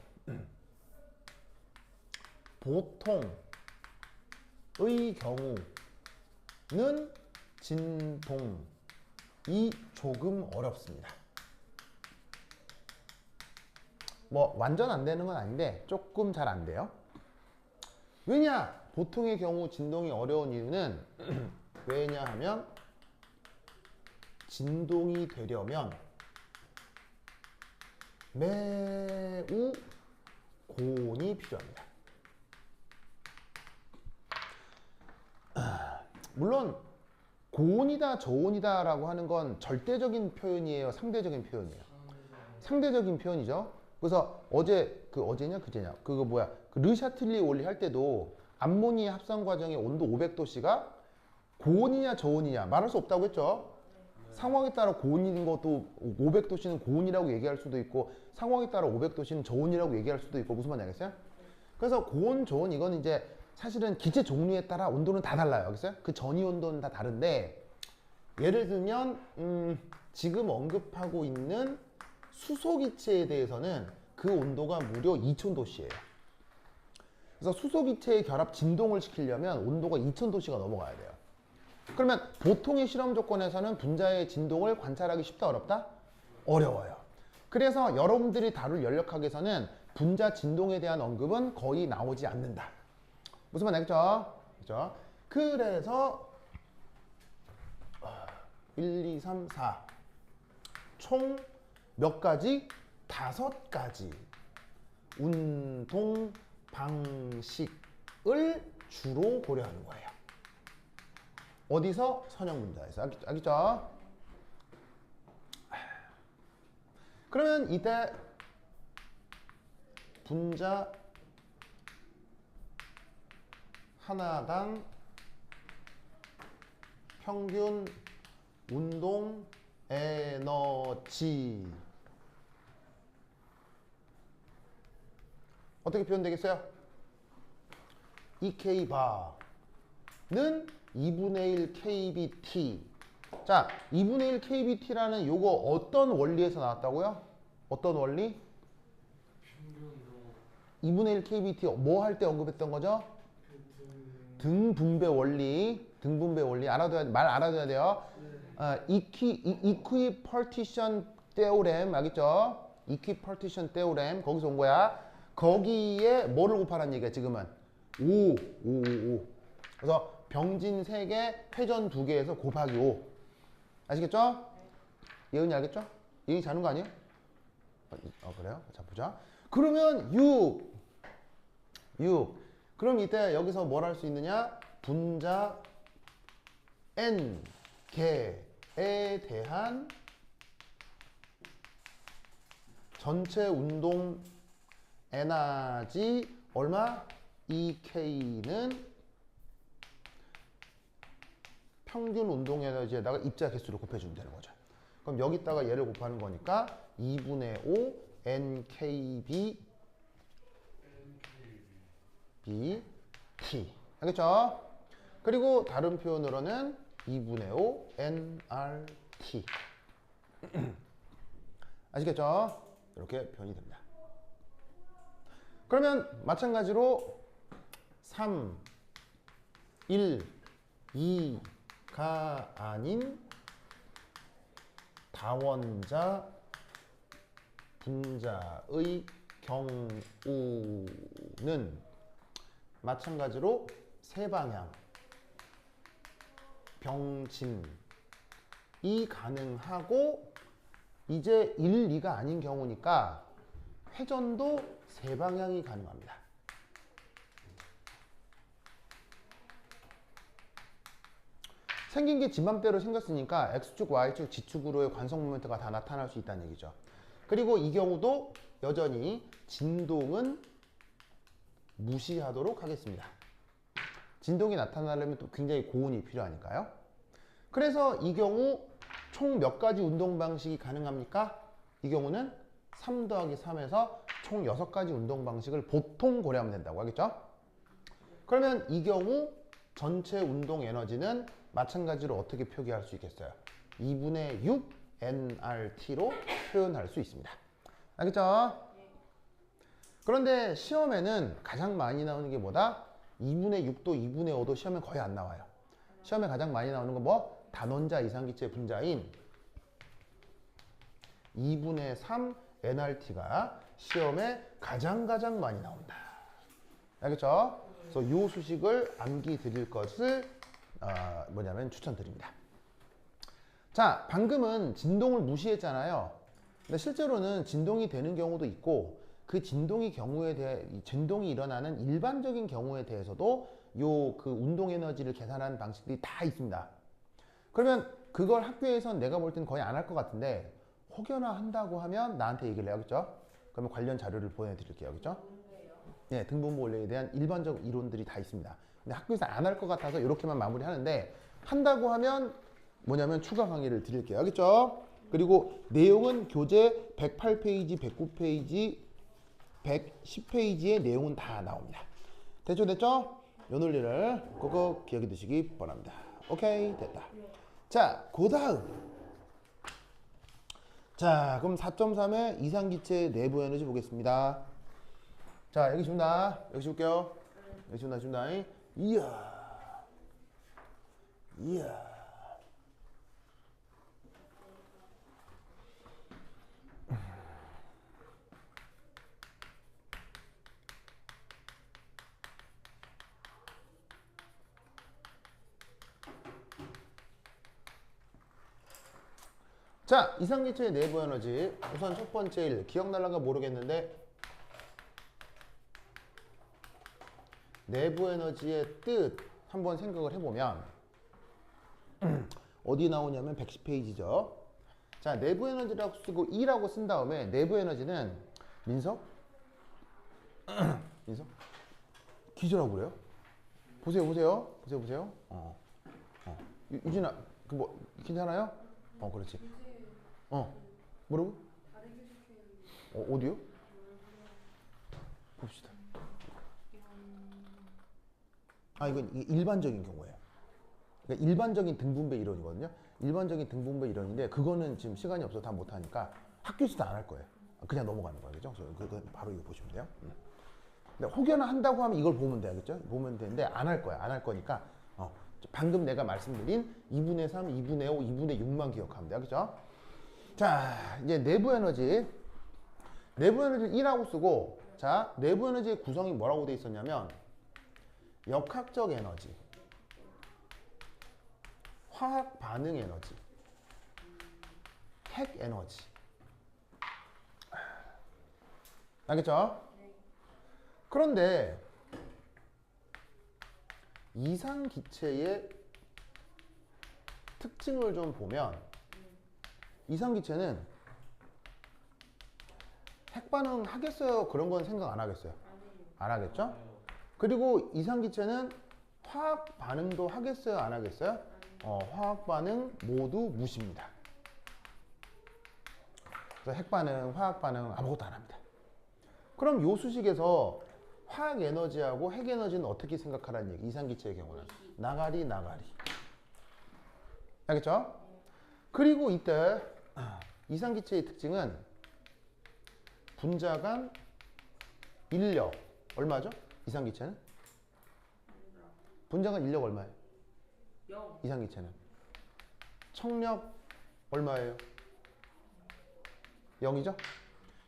보통의 경우는 진동이 조금 어렵습니다. 뭐 완전 안 되는 건 아닌데 조금 잘 안 돼요. 왜냐? 보통의 경우 진동이 어려운 이유는 왜냐하면 진동이 되려면 매우 고온이 필요합니다. 물론 고온이다 저온이다 라고 하는 건 절대적인 표현이에요, 상대적인 표현이에요? 상대적인 표현이죠. 그래서 어제냐 그제냐 그거 뭐야 그 르샤틀리 원리 할 때도 암모니아 합성 과정의 온도 500도씨가 고온이냐 저온이냐 말할 수 없다고 했죠. 상황에 따라 고온인 것도 500도씨는 고온이라고 얘기할 수도 있고 상황에 따라 500도씨는 저온이라고 얘기할 수도 있고 무슨 말인지 알겠어요? 그래서 고온 저온 이건 이제 사실은 기체 종류에 따라 온도는 다 달라요. 알겠어요? 그 전이 온도는 다 다른데 예를 들면 지금 언급하고 있는 수소기체에 대해서는 그 온도가 무려 2000도씨예요. 그래서 수소기체의 결합 진동을 시키려면 온도가 2000도씨가 넘어가야 돼요. 그러면 보통의 실험 조건에서는 분자의 진동을 관찰하기 쉽다 어렵다? 어려워요. 그래서 여러분들이 다룰 연력학에서는 분자 진동에 대한 언급은 거의 나오지 않는다. 무슨 말인지 알겠죠? 그렇죠? 그래서 1, 2, 3, 4 총 몇 가지? 5가지의 운동 방식을 주로 고려하는 거예요. 어디서? 선형 분자에서. 알겠죠? 그러면 이때 분자 하나당 평균 운동 에너지 어떻게 표현되겠어요? EK바는 2분의 1 kBT. 자, 2분의 1 kBT라는 요거 어떤 원리에서 나왔다고요? 어떤 원리? 평균도 2분의 1 kBT 뭐 할 때 언급했던 거죠? 등분배 원리. 등분배 원리 말 알아둬야 돼요. equipartition theorem 알겠죠? equipartition theorem 거기서 온 거야. 거기에 뭐를 곱하라는 얘기야 지금은? 5. 그래서 병진 3개, 회전 2개에서 곱하기 5. 아시겠죠? 예은이 알겠죠? 예은이 자는 거 아니에요? 그래요? 자 보자. 그러면 6. 그럼 이때 여기서 뭘 할 수 있느냐? 분자 n 개에 대한 전체 운동 에너지 얼마? EK는 평균 운동 에너지에다가 입자 개수를 곱해주면 되는 거죠. 그럼 여기다가 얘를 곱하는 거니까 2분의 5 NKB BT. 알겠죠? 그리고 다른 표현으로는 2분의 5 nRT. 아시겠죠? 이렇게 표현이 됩니다. 그러면 마찬가지로 3, 1, 2가 아닌 다원자 분자의 경우는 마찬가지로 세 방향 병진이 가능하고 이제 1, 2가 아닌 경우니까 회전도 세 방향이 가능합니다. 생긴 게 지 맘대로 생겼으니까 X축, Y축, Z축으로의 관성 모멘트가 다 나타날 수 있다는 얘기죠. 그리고 이 경우도 여전히 진동은 무시하도록 하겠습니다. 진동이 나타나려면 또 굉장히 고온이 필요하니까요. 그래서 이 경우 총 몇 가지 운동 방식이 가능합니까? 이 경우는 3 더하기 3에서 총 6가지 운동 방식을 보통 고려하면 된다고 하겠죠? 그러면 이 경우 전체 운동 에너지는 마찬가지로 어떻게 표기할 수 있겠어요? 2분의 6 nRT로 표현할 수 있습니다. 알겠죠? 그런데 시험에는 가장 많이 나오는 게 뭐다? 2분의 6도 2분의 5도 시험에 거의 안 나와요. 시험에 가장 많이 나오는 건 뭐? 단원자 이상기체 분자인 2분의 3 nRT가 시험에 가장 많이 나온다. 알겠죠? 그래서 이 수식을 암기 드릴 것을 뭐냐면 추천드립니다. 자, 방금은 진동을 무시했잖아요. 근데 실제로는 진동이 되는 경우도 있고 그 진동이 진동이 일어나는 일반적인 경우에 대해서도 그 운동 에너지를 계산하는 방식들이 다 있습니다. 그러면 그걸 학교에선 내가 볼 때는 거의 안 할 것 같은데 혹여나 한다고 하면 나한테 얘기를 해야겠죠? 그러면 관련 자료를 보내드릴게요. 그렇죠? 네, 등분모 원리에 대한 일반적 이론들이 다 있습니다. 근데 학교에서 안 할 것 같아서 이렇게만 마무리하는데 한다고 하면 뭐냐면 추가 강의를 드릴게요. 알겠죠? 그리고 내용은 교재 108페이지, 109페이지, 110페이지의 내용은 다 나옵니다. 됐죠? 요 논리를 꼭 기억해 두시기 바랍니다. 오케이, 됐다. 자, 그 다음. 자, 그럼 4.3의 이상기체 내부 에너지 보겠습니다. 자, 여기 줍니다. 여기 줄게요. 여기 줍니다. 이야. 자, 이상기체의 내부 에너지. 우선 첫 번째 일. 기억날란가 모르겠는데 내부 에너지의 뜻 한번 생각을 해보면 어디 나오냐면 110페이지죠. 자, 내부 에너지라고 쓰고 E라고 쓴 다음에 내부 에너지는 민석? 민석? 기절하고 그래요? 보세요. 유진아, 그 뭐 괜찮아요? 그렇지. 뭐라고? 어디요? 봅시다. 이건 일반적인 경우예요. 그러니까 일반적인 등분배 이론이거든요. 일반적인 등분배 이론인데 그거는 지금 시간이 없어서 다 못하니까 학교에서도 안 할 거예요. 그냥 넘어가는 거예요. 그죠? 그거 바로 이거 보시면 돼요. 근데 혹여나 한다고 하면 이걸 보면 돼요. 그죠? 보면 되는데 안 할 거야. 안 할 거니까 방금 내가 말씀드린 2분의 3, 2분의 5, 2분의 6만 기억하면 돼요. 그죠? 자, 이제 내부 에너지. 내부 에너지를 E라고 쓰고, 자, 내부 에너지의 구성이 뭐라고 돼 있었냐면 역학적 에너지, 화학 반응 에너지, 핵 에너지. 알겠죠? 그런데 이상기체의 특징을 좀 보면 이상기체는 핵반응 하겠어요? 그런 건 생각 안 하겠어요? 안 하겠죠? 그리고 이상기체는 화학 반응도 하겠어요? 안 하겠어요? 화학 반응 모두 무시입니다. 그래서 핵 반응, 화학 반응 아무것도 안 합니다. 그럼 요 수식에서 화학 에너지하고 핵 에너지는 어떻게 생각하라는 얘기? 이상기체의 경우는 나가리. 알겠죠? 그리고 이때 이상기체의 특징은 분자 간 인력 얼마죠? 이상기체는? 분자 간 인력 얼마예요? 0. 이상기체는? 청력 얼마예요? 0이죠?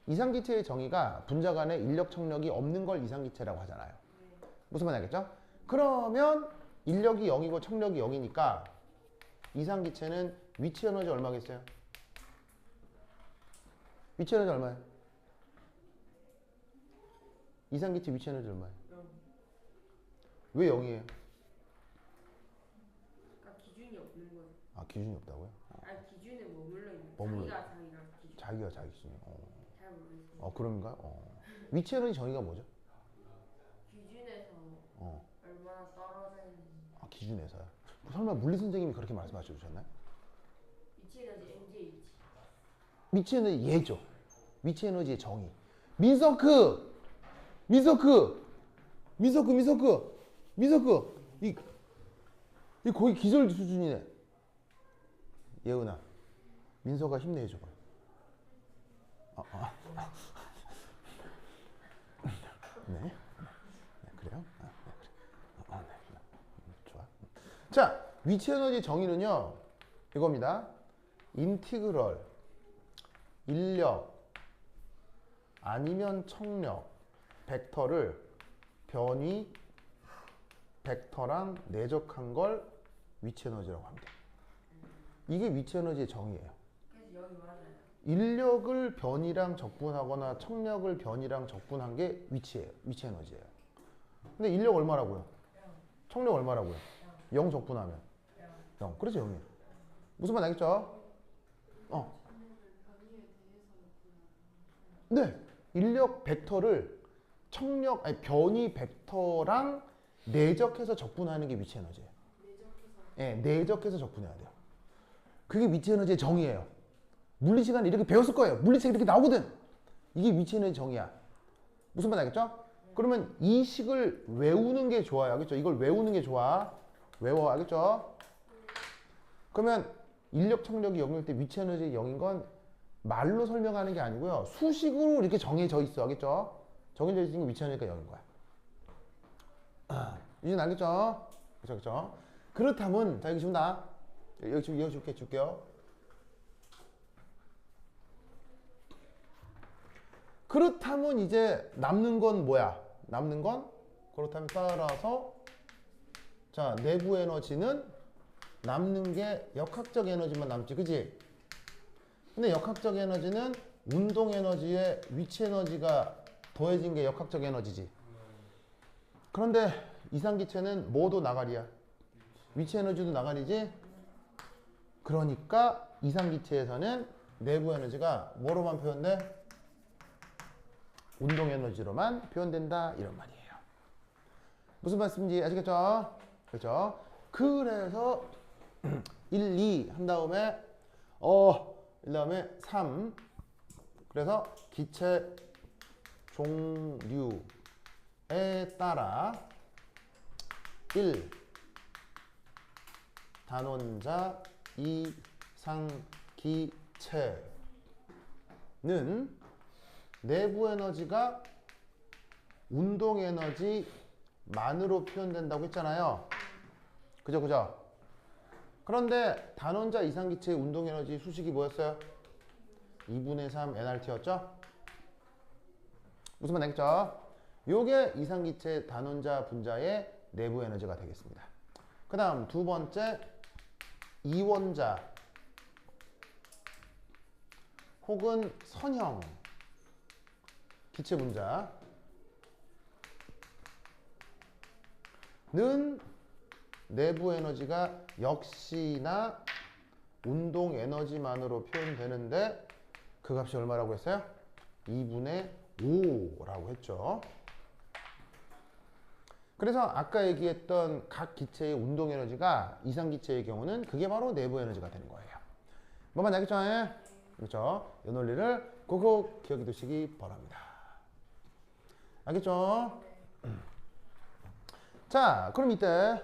이상기체의 정의가 분자 간의 인력 청력이 없는 걸 이상기체라고 하잖아요. 무슨 말인지 알겠죠? 그러면 인력이 0이고 청력이 0이니까 이상기체는 위치 에너지 얼마겠어요? 위치 에너지 얼마예요? 이상기체 위치 에너지 얼마예요? 0. 왜 0이에요? 그러니까 기준이 없는 거죠. 기준이 없다고요? 기준에 머물러 있는. 머물러 자기가 기준. 자기가 자기 기준이. 잘 모르겠어요. 그런가? 위치 에너지 정의가 뭐죠? 기준에서 얼마나 떨어져 있는지. 기준에서요. 설마 물리 선생님이 그렇게 말씀하셔 주셨나요? 위치 에너지 MJ 위치. 위치 에너지 예죠. 위치 에너지의 정의. 민서크 이 거의 기절 수준이네. 예은아, 민서가 힘내줘봐. 네, 그래요? 좋아. 자, 위치 에너지 정의는요, 이겁니다. 인티그럴, 인력, 아니면 청력, 벡터를 변이 벡터랑 내적한 걸 위치 에너지라고 합니다. 이게 위치 에너지의 정의예요. 그래서 여기 맞아요. 인력을 변이랑 적분하거나 청력을 변이랑 적분한 게 위치예요. 위치 에너지예요. 근데 인력 얼마라고요? 청력 얼마라고요? 0 적분하면 0. 그래서 0이에요. 무슨 말 알겠죠? 네. 인력 벡터를 청력 변이 벡터랑 내적해서 적분하는 게 위치 에너지예요. 네, 내적해서 적분해야 돼요. 그게 위치 에너지의 정의예요. 물리 시간에 이렇게 배웠을 거예요. 물리책 이렇게 나오거든. 이게 위치 에너지 정의야. 무슨 말 알겠죠? 그러면 이 식을 외우는 게 좋아요. 알겠죠? 이걸 외우는 게 좋아. 외워. 알겠죠? 그러면 인력 청력이 0일 때 위치 에너지 0인 건 말로 설명하는 게 아니고요. 수식으로 이렇게 정해져 있어. 알겠죠? 정해져 있으니까 위치 에너지가 0인 거야. 이제 알겠죠? 그렇죠? 그렇다면, 자, 여기 준다. 여기 줄게요. 그렇다면 이제 남는 건 뭐야? 남는 건 그렇다면 따라서 자, 내부 에너지는 남는 게 역학적 에너지만 남지, 그지? 근데 역학적 에너지는 운동 에너지에 위치 에너지가 더해진 게 역학적 에너지지. 그런데 이상기체는 뭐도 나가리야? 위치 에너지도 나가리지? 그러니까 이상기체에서는 내부 에너지가 뭐로만 표현돼? 운동 에너지로만 표현된다 이런 말이에요. 무슨 말씀인지 아시겠죠? 그렇죠? 그래서 1, 2 한 다음에 3 그래서 기체 종류에 따라 1. 단원자 이상기체는 내부 에너지가 운동 에너지만으로 표현된다고 했잖아요. 그죠? 그런데 단원자 이상기체의 운동 에너지 수식이 뭐였어요? 2분의 3 nRT였죠? 무슨 말 알겠죠? 요게 이상기체 단원자 분자의 내부 에너지가 되겠습니다. 그 다음 두 번째 이원자 혹은 선형 기체 분자는 내부 에너지가 역시나 운동 에너지만으로 표현되는데 그 값이 얼마라고 했어요? 2분의 5라고 했죠. 그래서 아까 얘기했던 각 기체의 운동 에너지가 이상기체의 경우는 그게 바로 내부 에너지가 되는 거예요. 뭐만 알겠죠? 그렇죠? 이 논리를 꼭 기억해 두시기 바랍니다. 알겠죠? 자, 그럼 이때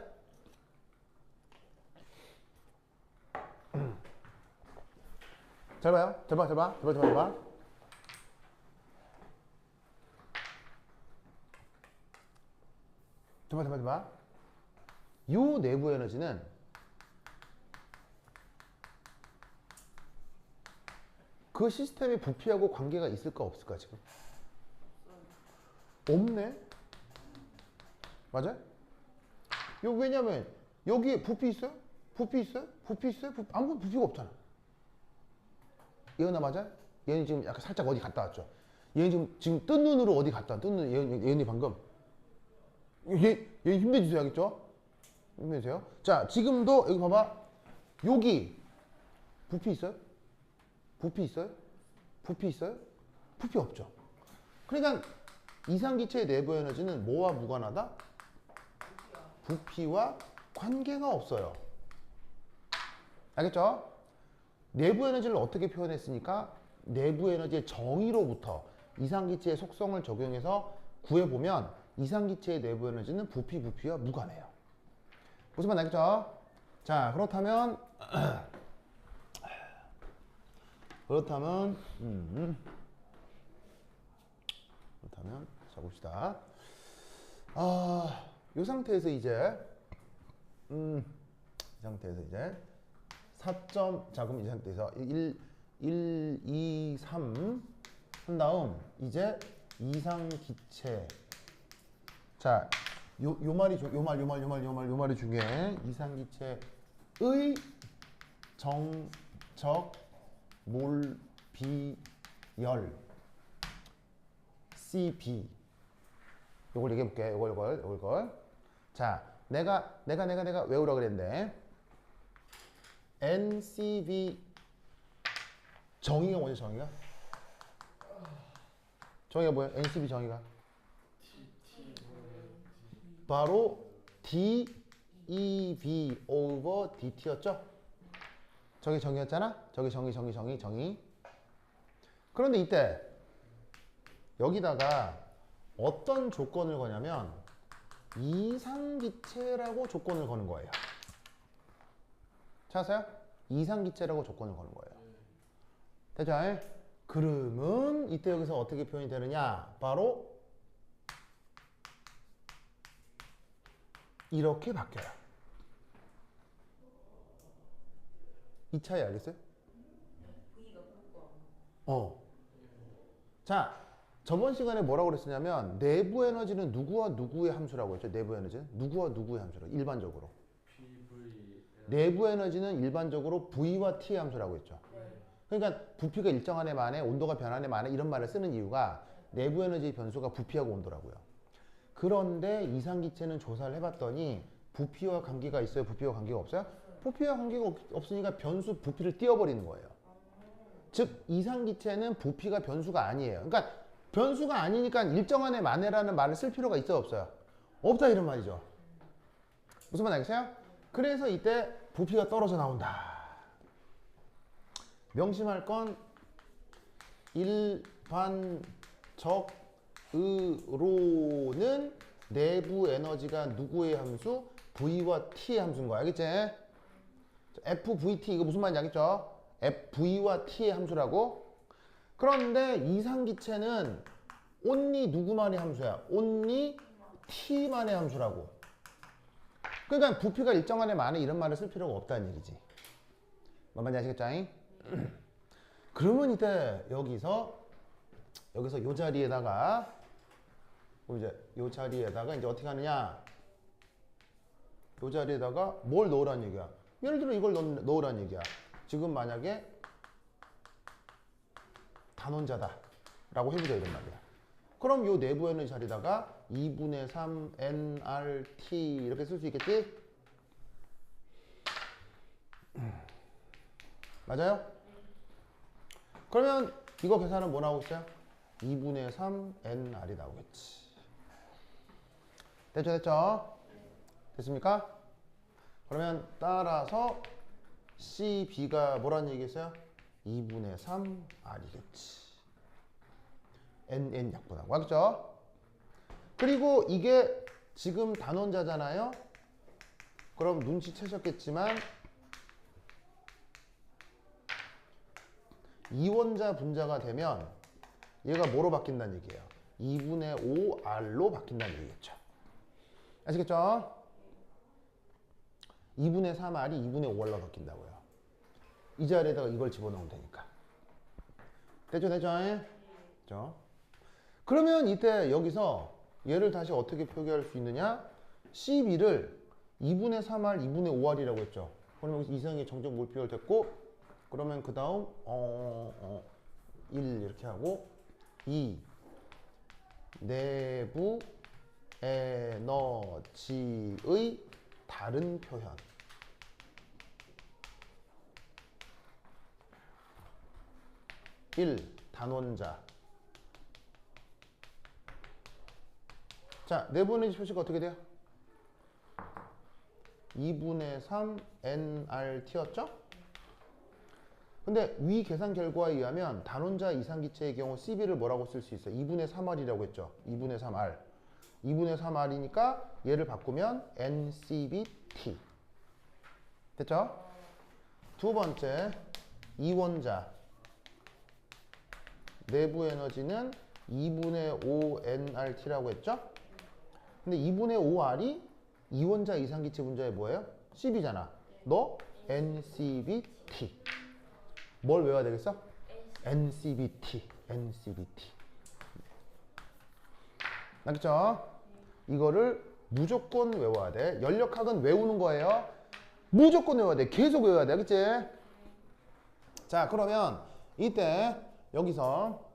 잘 봐요. 잘 봐. 요 내부 에너지는 그 시스템의 부피하고 관계가 있을까 없을까 지금? 없네. 맞아요? 왜냐면 여기에 부피 있어요? 아무 부피가 없잖아. 예은아 맞아요? 예은이 지금 약간 살짝 어디 갔다 왔죠? 예은이 지금 뜬 눈으로 어디 갔다 왔? 예은이 방금. 얘 힘내주세요, 알겠죠? 힘내주세요. 자, 지금도 여기 봐봐. 여기 부피 있어요? 부피 없죠. 그러니까 이상기체의 내부 에너지는 뭐와 무관하다? 부피와 관계가 없어요. 알겠죠? 내부 에너지를 어떻게 표현했으니까 내부 에너지의 정의로부터 이상기체의 속성을 적용해서 구해보면 이상기체의 내부 에너지는 부피와 무관해요. 무슨 말 알겠죠? 자, 그렇다면 자 봅시다. 이 상태에서 이제 4점, 자 그럼 이 상태에서 1, 2, 3 한 다음 이제 이상기체. 자, 요 말이 중요해. 이상기체의 정적 몰비열 CB. 요걸 얘기해 볼게. 요걸. 자, 내가 외우라 그랬는데 NCV 정의가 뭐죠? 정의가 뭐예요? NCV 정의가 바로 DEV over DT였죠? 저게 정의였잖아? 저게 정의. 그런데 이때 여기다가 어떤 조건을 거냐면 이상기체라고 조건을 거는 거예요. 찾았어요? 이상기체라고 조건을 거는 거예요. 됐죠? 그러면 이때 여기서 어떻게 표현이 되느냐? 바로 이렇게 바뀌어요. 이 차이 알겠어요? 자, 저번 시간에 뭐라고 그랬었냐면 내부 에너지는 누구와 누구의 함수라고 했죠? 내부 에너지는 누구와 누구의 함수라고 일반적으로. 내부 에너지는 일반적으로 V와 T의 함수라고 했죠. 그러니까 부피가 일정한 애 만에 온도가 변하는 애 만에 이런 말을 쓰는 이유가 내부 에너지 변수가 부피하고 온도라고요. 그런데 이상기체는 조사를 해봤더니 부피와 관계가 있어요? 부피와 관계가 없어요? 부피와 관계가 없으니까 변수 부피를 띄워버리는 거예요. 즉 이상기체는 부피가 변수가 아니에요. 그러니까 변수가 아니니까 일정한의 만회라는 말을 쓸 필요가 있어요? 없어요? 없다 이런 말이죠. 무슨 말 알겠어요? 그래서 이때 부피가 떨어져 나온다. 명심할 건 일반적으로는 내부 에너지가 누구의 함수? V와 T의 함수인 거야. 알겠지? FVT 이거 무슨 말인지 알겠죠? V와 T의 함수라고. 그런데 이상기체는 only 누구만의 함수야? only T만의 함수라고. 그러니까 부피가 일정한에 만에 이런 말을 쓸 필요가 없다는 얘기지. 뭔 말인지 아시겠죠? 그러면 이때 여기서 요 자리에다가 이제 요 자리에다가 이제 어떻게 하느냐? 요 자리에다가 뭘 넣으란 얘기야? 예를 들어 이걸 넣으란 얘기야. 지금 만약에 단원자다 라고 해보자 이런 말이야. 그럼 요 내부 에너지 자리다가 2분의 3 nRT 이렇게 쓸 수 있겠지? 맞아요? 그러면 이거 계산은 뭐 나오고 있어요? 2분의 3 nR이 나오겠지. 됐죠? 됐죠? 됐습니까? 그러면 따라서 CB가 뭐라는 얘기겠어요? 2분의 3R이겠지. NN 약분하고. 알겠죠? 그리고 이게 지금 단원자잖아요? 그럼 눈치채셨겠지만 이원자 분자가 되면 얘가 뭐로 바뀐다는 얘기예요? 2분의 5R로 바뀐다는 얘기겠죠. 아시겠죠? 2분의 3R이 2분의 5R로 바뀐다고요. 이 자리에다가 이걸 집어넣으면 되니까. 됐죠? 됐죠? 됐죠? 그러면 이때 여기서 얘를 다시 어떻게 표기할 수 있느냐? CB를 2분의 3R, 2분의 5R이라고 했죠. 그러면 여기서 이상의 정적 몰 비율됐고, 그러면 그 다음 1 이렇게 하고 2 내부 에너지의 다른 표현. (1) 단원자. 자, 내부 에너지 표시가 어떻게 돼요? 2분의 3 nRT였죠? 근데 위 계산 결과에 의하면 단원자 이상기체의 경우 CB를 뭐라고 쓸 수 있어요? 2분의 3R이라고 했죠? 2분의 3R. 2분의 3R이니까 얘를 바꾸면 NCBT. 됐죠? 두 번째, 이원자. 내부 에너지는 2분의 5nRT라고 했죠? 근데 2분의 5R이 이원자 이상기체 분자의 뭐예요? CB잖아. 너 NCBT. 뭘 외워야 되겠어? NCBT. NCBT. 알겠죠? 이거를 무조건 외워야 돼. 연력학은 외우는 거예요. 무조건 외워야 돼. 계속 외워야 돼. 알겠지? 자, 그러면 이때 여기서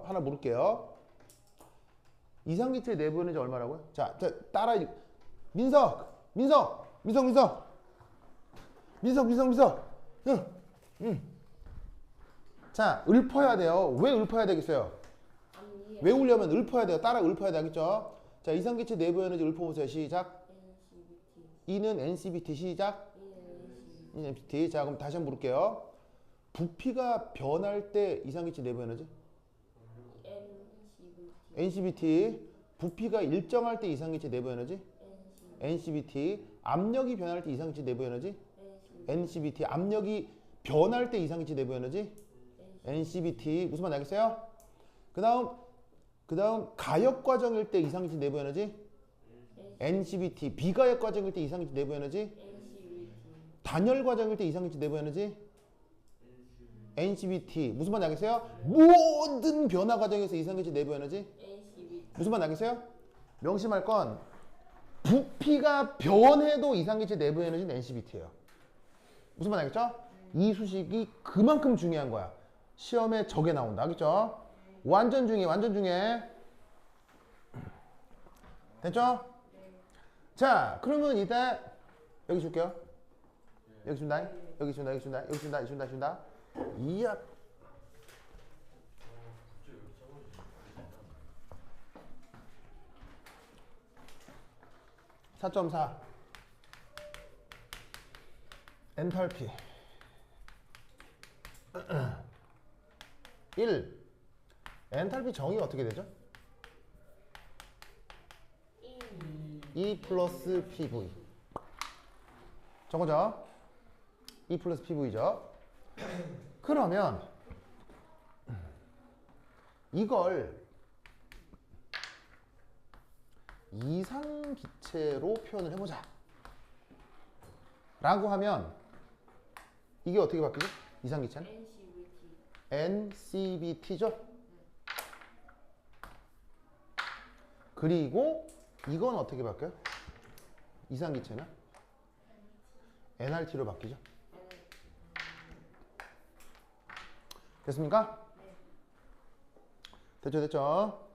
하나 물을게요. 이상기체 내부 에너지 얼마라고요? 자, 따라 민석. 자, 읊어야 돼요. 왜 읊어야 되겠어요? 외우려면 읊어야 돼요. 따라 읊어야 돼. 알겠죠? 자, 이상기체 내부 에너지 읊어보세요. 시작. E는 NCBT. 시작. E는 NCBT. 자, 그럼 다시 한번 물을게요. 부피가 변할 때 이상기체 내부 에너지? NCBT. 부피가 일정할 때 이상기체 내부 에너지? NCBT. 압력이 변할 때 이상기체 내부 에너지? NCBT. 압력이 변할 때 이상기체 내부 에너지? NCBT. 무슨 말 알겠어요? 그 다음 가역 과정일 때 이상기체 내부 에너지? NCBT. 비가역 과정일 때 이상기체 내부 에너지? 단열 과정일 때 이상기체 내부 에너지? NCBT. 무슨 말 알겠어요? 모든 변화 과정에서 이상기체 내부 에너지? 무슨 말 알겠어요? 명심할 건 부피가 변해도 이상기체 내부 에너지는 NCBT예요. 무슨 말 알겠죠? 이 수식이 그만큼 중요한 거야. 시험에 저게 나온다. 알겠죠? 완전 중요해. 됐죠? 네. 자, 그러면 이때 여기 줄게요. 여기 준다. 여기 준다. 여기 준다. 여기 준다. 여기 준다. 준다. 이야. 갑자기 왜 적어지지? 4.4 엔탈피 1 엔탈피 정의가 어떻게 되죠? E 플러스 PV 저거죠? E 플러스 PV죠? 그러면 이걸 이상기체로 표현을 해보자 라고 하면 이게 어떻게 바뀌죠? 이상기체는? NCVT. NCVT죠? 그리고 이건 어떻게 바뀌어요? 이상기체는? NRT로 바뀌죠? 됐습니까? 네. 됐죠, 됐죠?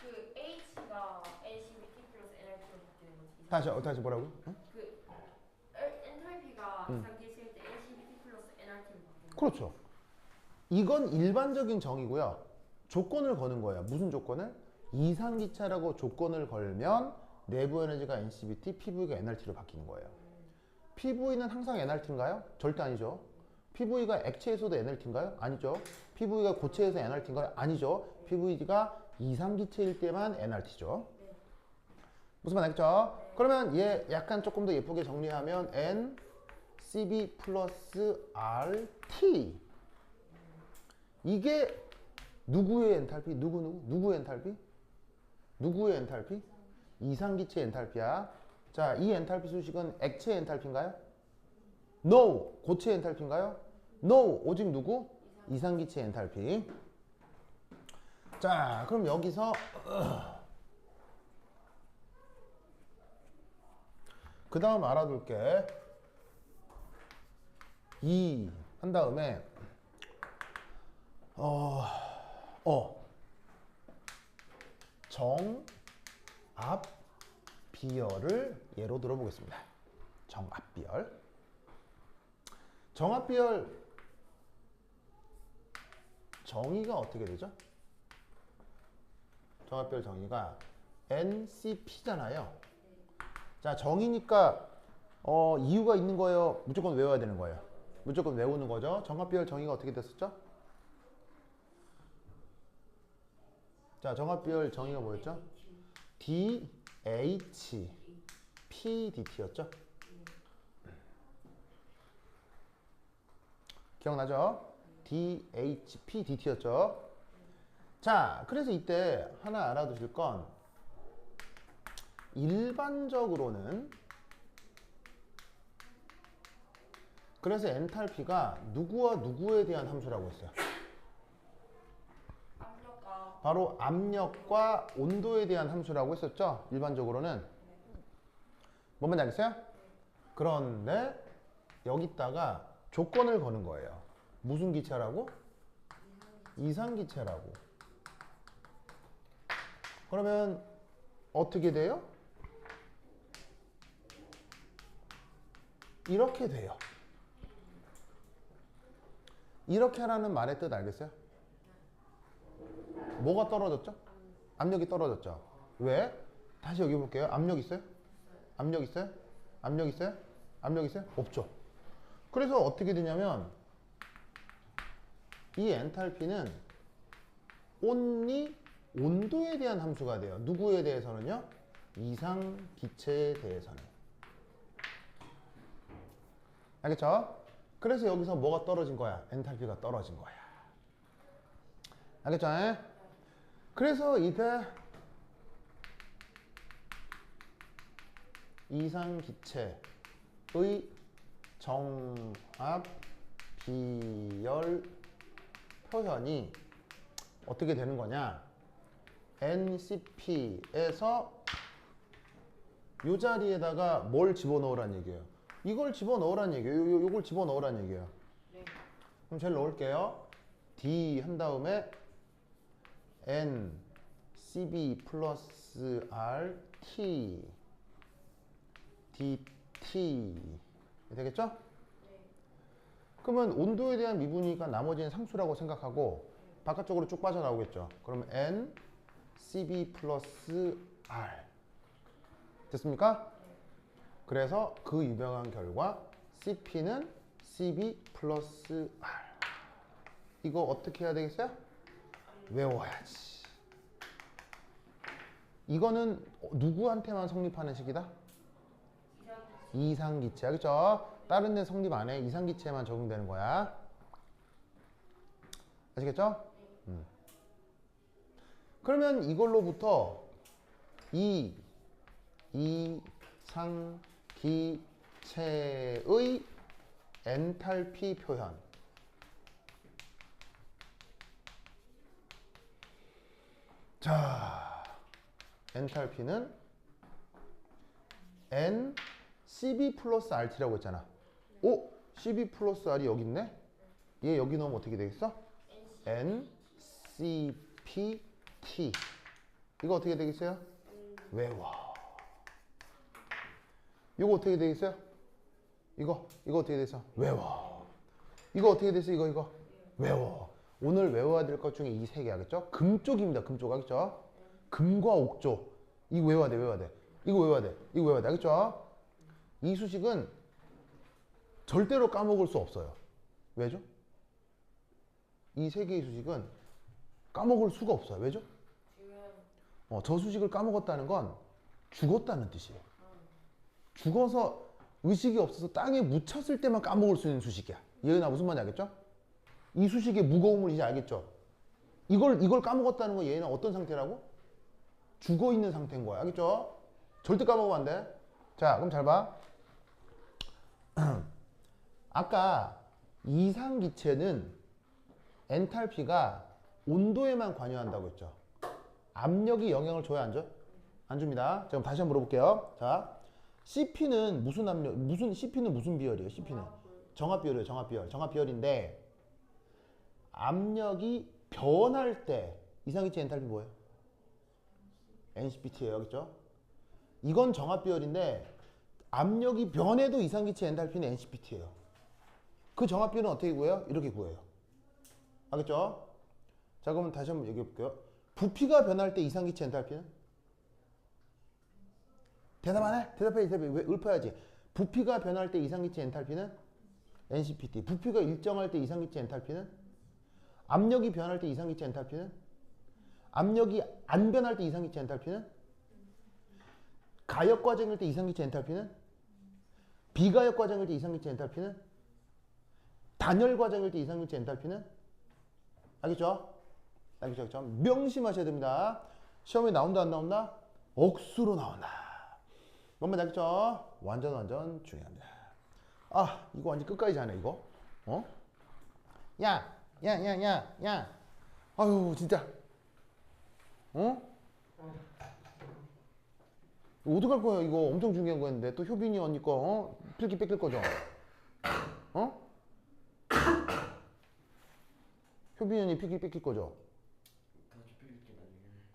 그 H가 NCVT 플러스 NRT로 바뀌는 거지. 다시 뭐라고요? 응? 그 엔탈피가 이상기체일 때 NCVT 플러스 NRT로 바뀌는 거. 그렇죠. 이건 일반적인 정의고요. 조건을 거는 거예요. 무슨 조건을? 이상기체라고 조건을 걸면 내부 에너지가 NCVT, PV가 NRT로 바뀌는 거예요. PV는 항상 NRT인가요? 절대 아니죠. PV가 액체에서도 NRT인가요? 아니죠. PV가 고체에서 NRT인가요? 아니죠. PV가 이상기체일 때만 NRT죠. 무슨 말 알겠죠? 그러면 얘 약간 조금 더 예쁘게 정리하면 NCV 플러스 RT 이게 누구의 엔탈피? 누구의 엔탈피? 누구의 엔탈피? 이상기체 엔탈피야. 자, 이 엔탈피 수식은 액체 엔탈피인가요? No. 고체 엔탈피인가요? No. 오직 누구? 이상기체 엔탈피. 자, 그럼 여기서 그 다음 알아둘게. 2 한 다음에 정압 비열을 예로 들어보겠습니다. 정압 비열. 정압 비열 정의가 어떻게 되죠? 정압 비열 정의가 NCP잖아요. 자, 정의니까 이유가 있는 거예요? 무조건 외워야 되는 거예요? 무조건 외우는 거죠. 정압 비열 정의가 어떻게 됐었죠? 자, 정압 비열 정의가 뭐였죠? DHPDT였죠? 기억나죠? DHPDT였죠? 자, 그래서 이때 하나 알아두실 건 일반적으로는 그래서 엔탈피가 누구와 누구에 대한 함수라고 했어요? 압력과 바로 압력과 온도에 대한 함수라고 했었죠? 일반적으로는. 뭔 말인지 알겠어요? 그런데 여기다가 조건을 거는 거예요. 무슨 기체라고? 이상기체라고. 그러면 어떻게 돼요? 이렇게 돼요. 이렇게 하라는 말의 뜻 알겠어요? 뭐가 떨어졌죠? 압력이 떨어졌죠. 왜? 다시 여기 볼게요. 압력 있어요? 압력 있어요? 압력 있어요? 압력 있어요? 없죠. 그래서 어떻게 되냐면 이 엔탈피는 only 온도에 대한 함수가 돼요. 누구에 대해서는요? 이상기체에 대해서는. 알겠죠? 그래서 여기서 뭐가 떨어진 거야? 엔탈피가 떨어진 거야. 알겠죠? 그래서 이때 이상기체의 정압 비열 표현이 어떻게 되는 거냐? NCP에서 이 자리에다가 뭘 집어넣으란 얘기예요? 이걸 집어넣으란 얘기예요. 요걸 집어넣으란 얘기예요. 네. 그럼 제일 넣을게요. D 한 다음에 CB 플러스 RT DT 되겠죠? 그러면 온도에 대한 미분이니까 나머지는 상수라고 생각하고 바깥쪽으로 쭉 빠져나오겠죠. 그러면 N CB 플러스 R 됐습니까? 그래서 그 유명한 결과 CP는 CB 플러스 R 이거 어떻게 해야 되겠어요? 외워야지. 이거는 누구한테만 성립하는 식이다? 이상기체 알겠죠? 다른 데 성립 안 해. 이상기체만 적용되는 거야. 아시겠죠? 그러면 이걸로부터 이 이상기체의 엔탈피 표현 자 엔탈피는 N CB 플러스 RT라고 했잖아. 오? CB 플러스 R이 여기 있네? 얘 여기 넣으면 어떻게 되겠어? N CP T 이거 어떻게 되겠어요? 외워. 이거 어떻게 되겠어요? 이거 어떻게 되겠어? 외워. 이거 어떻게 되겠어? 이거 외워. 오늘 외워야 될 것 중에 이 세 개 알겠죠? 금 쪽입니다. 금 쪽 알겠죠? 금과 옥조 이거 외워야 돼. 이거 외워야 돼. 알겠죠? 이 수식은 절대로 까먹을 수 없어요. 왜죠? 이 세 개의 수식은 까먹을 수가 없어요. 왜죠? 저 수식을 까먹었다는 건 죽었다는 뜻이에요. 죽어서 의식이 없어서 땅에 묻혔을 때만 까먹을 수 있는 수식이야. 얘나 무슨 말인지 알겠죠? 이 수식의 무거움을 이제 알겠죠? 이걸 까먹었다는 건 얘는 어떤 상태라고? 죽어 있는 상태인 거야. 알겠죠? 절대 까먹으면 안 돼. 자, 그럼 잘 봐. 아까 이상기체는 엔탈피가 온도에만 관여한다고 했죠. 압력이 영향을 줘야 안 줘? 안 줍니다. 자, 그럼 다시 한번 물어볼게요. 자, CP는 무슨 압력, CP는 무슨 비열이에요? CP는 정압비열이에요. 정압비열인데 압력이 변할 때 이상기체 엔탈피 뭐예요? NCPT예요. 알겠죠? 이건 정압비열인데 압력이 변해도 이상기체 엔탈피는 NCPT예요. 그 정압비율은 어떻게 구해요? 이렇게 구해요. 알겠죠? 자, 그러면 다시 한번 얘기해 볼게요. 부피가 변할 때 이상기체 엔탈피는? 대답 안 해? 대답해. 왜 읊어야지. 부피가 변할 때 이상기체 엔탈피는? NCPT. 부피가 일정할 때 이상기체 엔탈피는? 압력이 변할 때 이상기체 엔탈피는? 압력이 안 변할 때 이상기체 엔탈피는? 가역 과정일 때 이상기체 엔탈피는? 비가역 과정일 때 이상기체 엔탈피는? 단열 과정일 때 이상기체 엔탈피는? 알겠죠? 알겠죠? 명심하셔야 됩니다. 시험에 나온다 안 나온다? 억수로 나온다. 뭔말 알겠죠? 완전 중요합니다. 아, 이거 완전 끝까지 자네 이거. 어? 야. 아유, 진짜. 어? 어떡할 거야? 이거 엄청 중요한 거였는데 또 효빈이 언니 거 필기 뺏길 거죠? 어? 효빈이 언니 필기 뺏길 거죠? 다시 삐게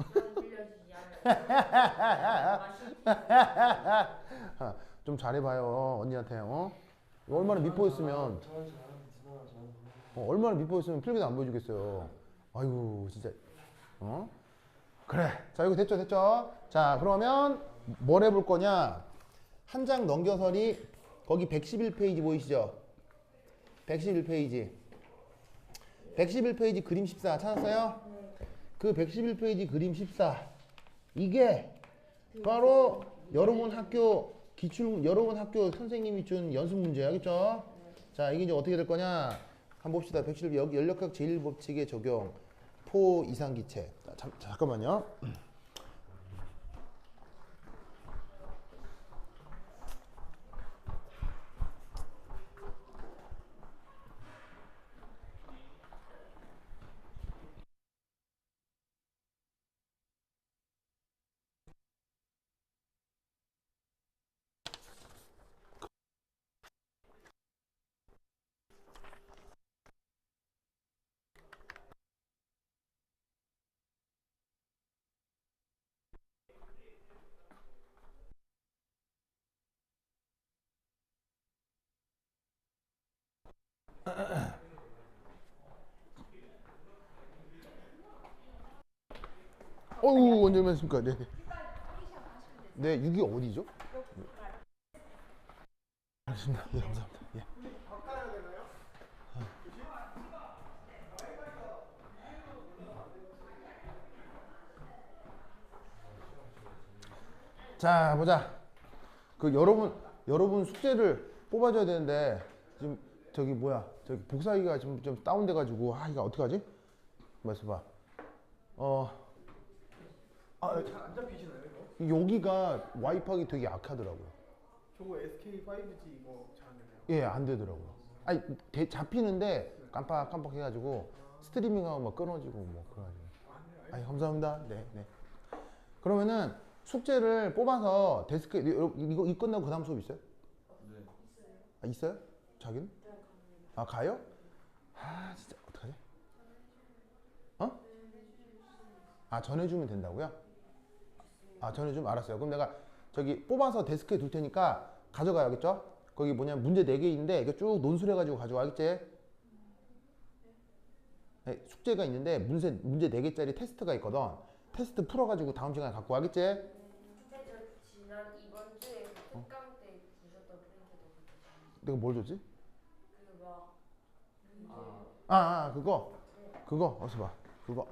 나중에. 빌려주지 않아요. 좀 잘해봐요 언니한테. 이거 얼마나 밉보였으면 얼마나 밉보였으면 필기도 안 보여주겠어요. 아이고 진짜. 그래. 자, 이거 됐죠? 자, 그러면 뭘 해볼 거냐? 한 장 넘겨서니 거기 111페이지 보이시죠? 111페이지. 111페이지 그림 14 찾았어요? 그 111페이지 그림 14 이게 바로 여러분 학교 선생님이 준 연습 문제 알겠죠? 자, 이게 이제 어떻게 될 거냐? 한번 봅시다. 111 여기 연력학 제1법칙의 적용 포 이상기체. 잠깐만요. 어우, 언제 오셨습니까? 네. 네, 6이 어디죠? 알겠습니다. 예, 감사합니다. 예. 자, 보자. 그 여러분 숙제를 뽑아줘야 되는데 지금 저기 뭐야? 저기 복사기가 지금 좀 다운돼가지고 이거 어떡하지? 말씀 봐. 잘안 잡히시나요 이거? 여기가 와이파이 되게 약하더라고요. 저거 SK5G 이거 잘 안 되나요? 예, 안 되더라고요. 아니 잡히는데 깜빡깜빡 해가지고 스트리밍하고 막 끊어지고 뭐 그래가지고. 아니 감사합니다. 네, 네. 그러면은 숙제를 뽑아서 데스크에 이거 끝나고 그 다음 수업 있어요? 네. 아, 있어요? 자기는? 아, 가요? 아, 진짜 어떡하지? 어? 아, 전해주면 된다고요? 아, 전해주면 알았어요. 그럼 내가 저기 뽑아서 데스크에 둘 테니까 가져가야겠죠? 거기 뭐냐면 문제 4개 있는데 이거 쭉 논술해가지고 가져와야겠지? 네, 숙제가 있는데 문제 4개짜리 테스트가 있거든. 테스트 풀어가지고 다음 시간에 갖고 와겠지? 근데 저 지난 이번 주에 특강 때 주셨던 프린트도 그거 내가 뭘 줬지? 그막 그거 어서 봐. 그거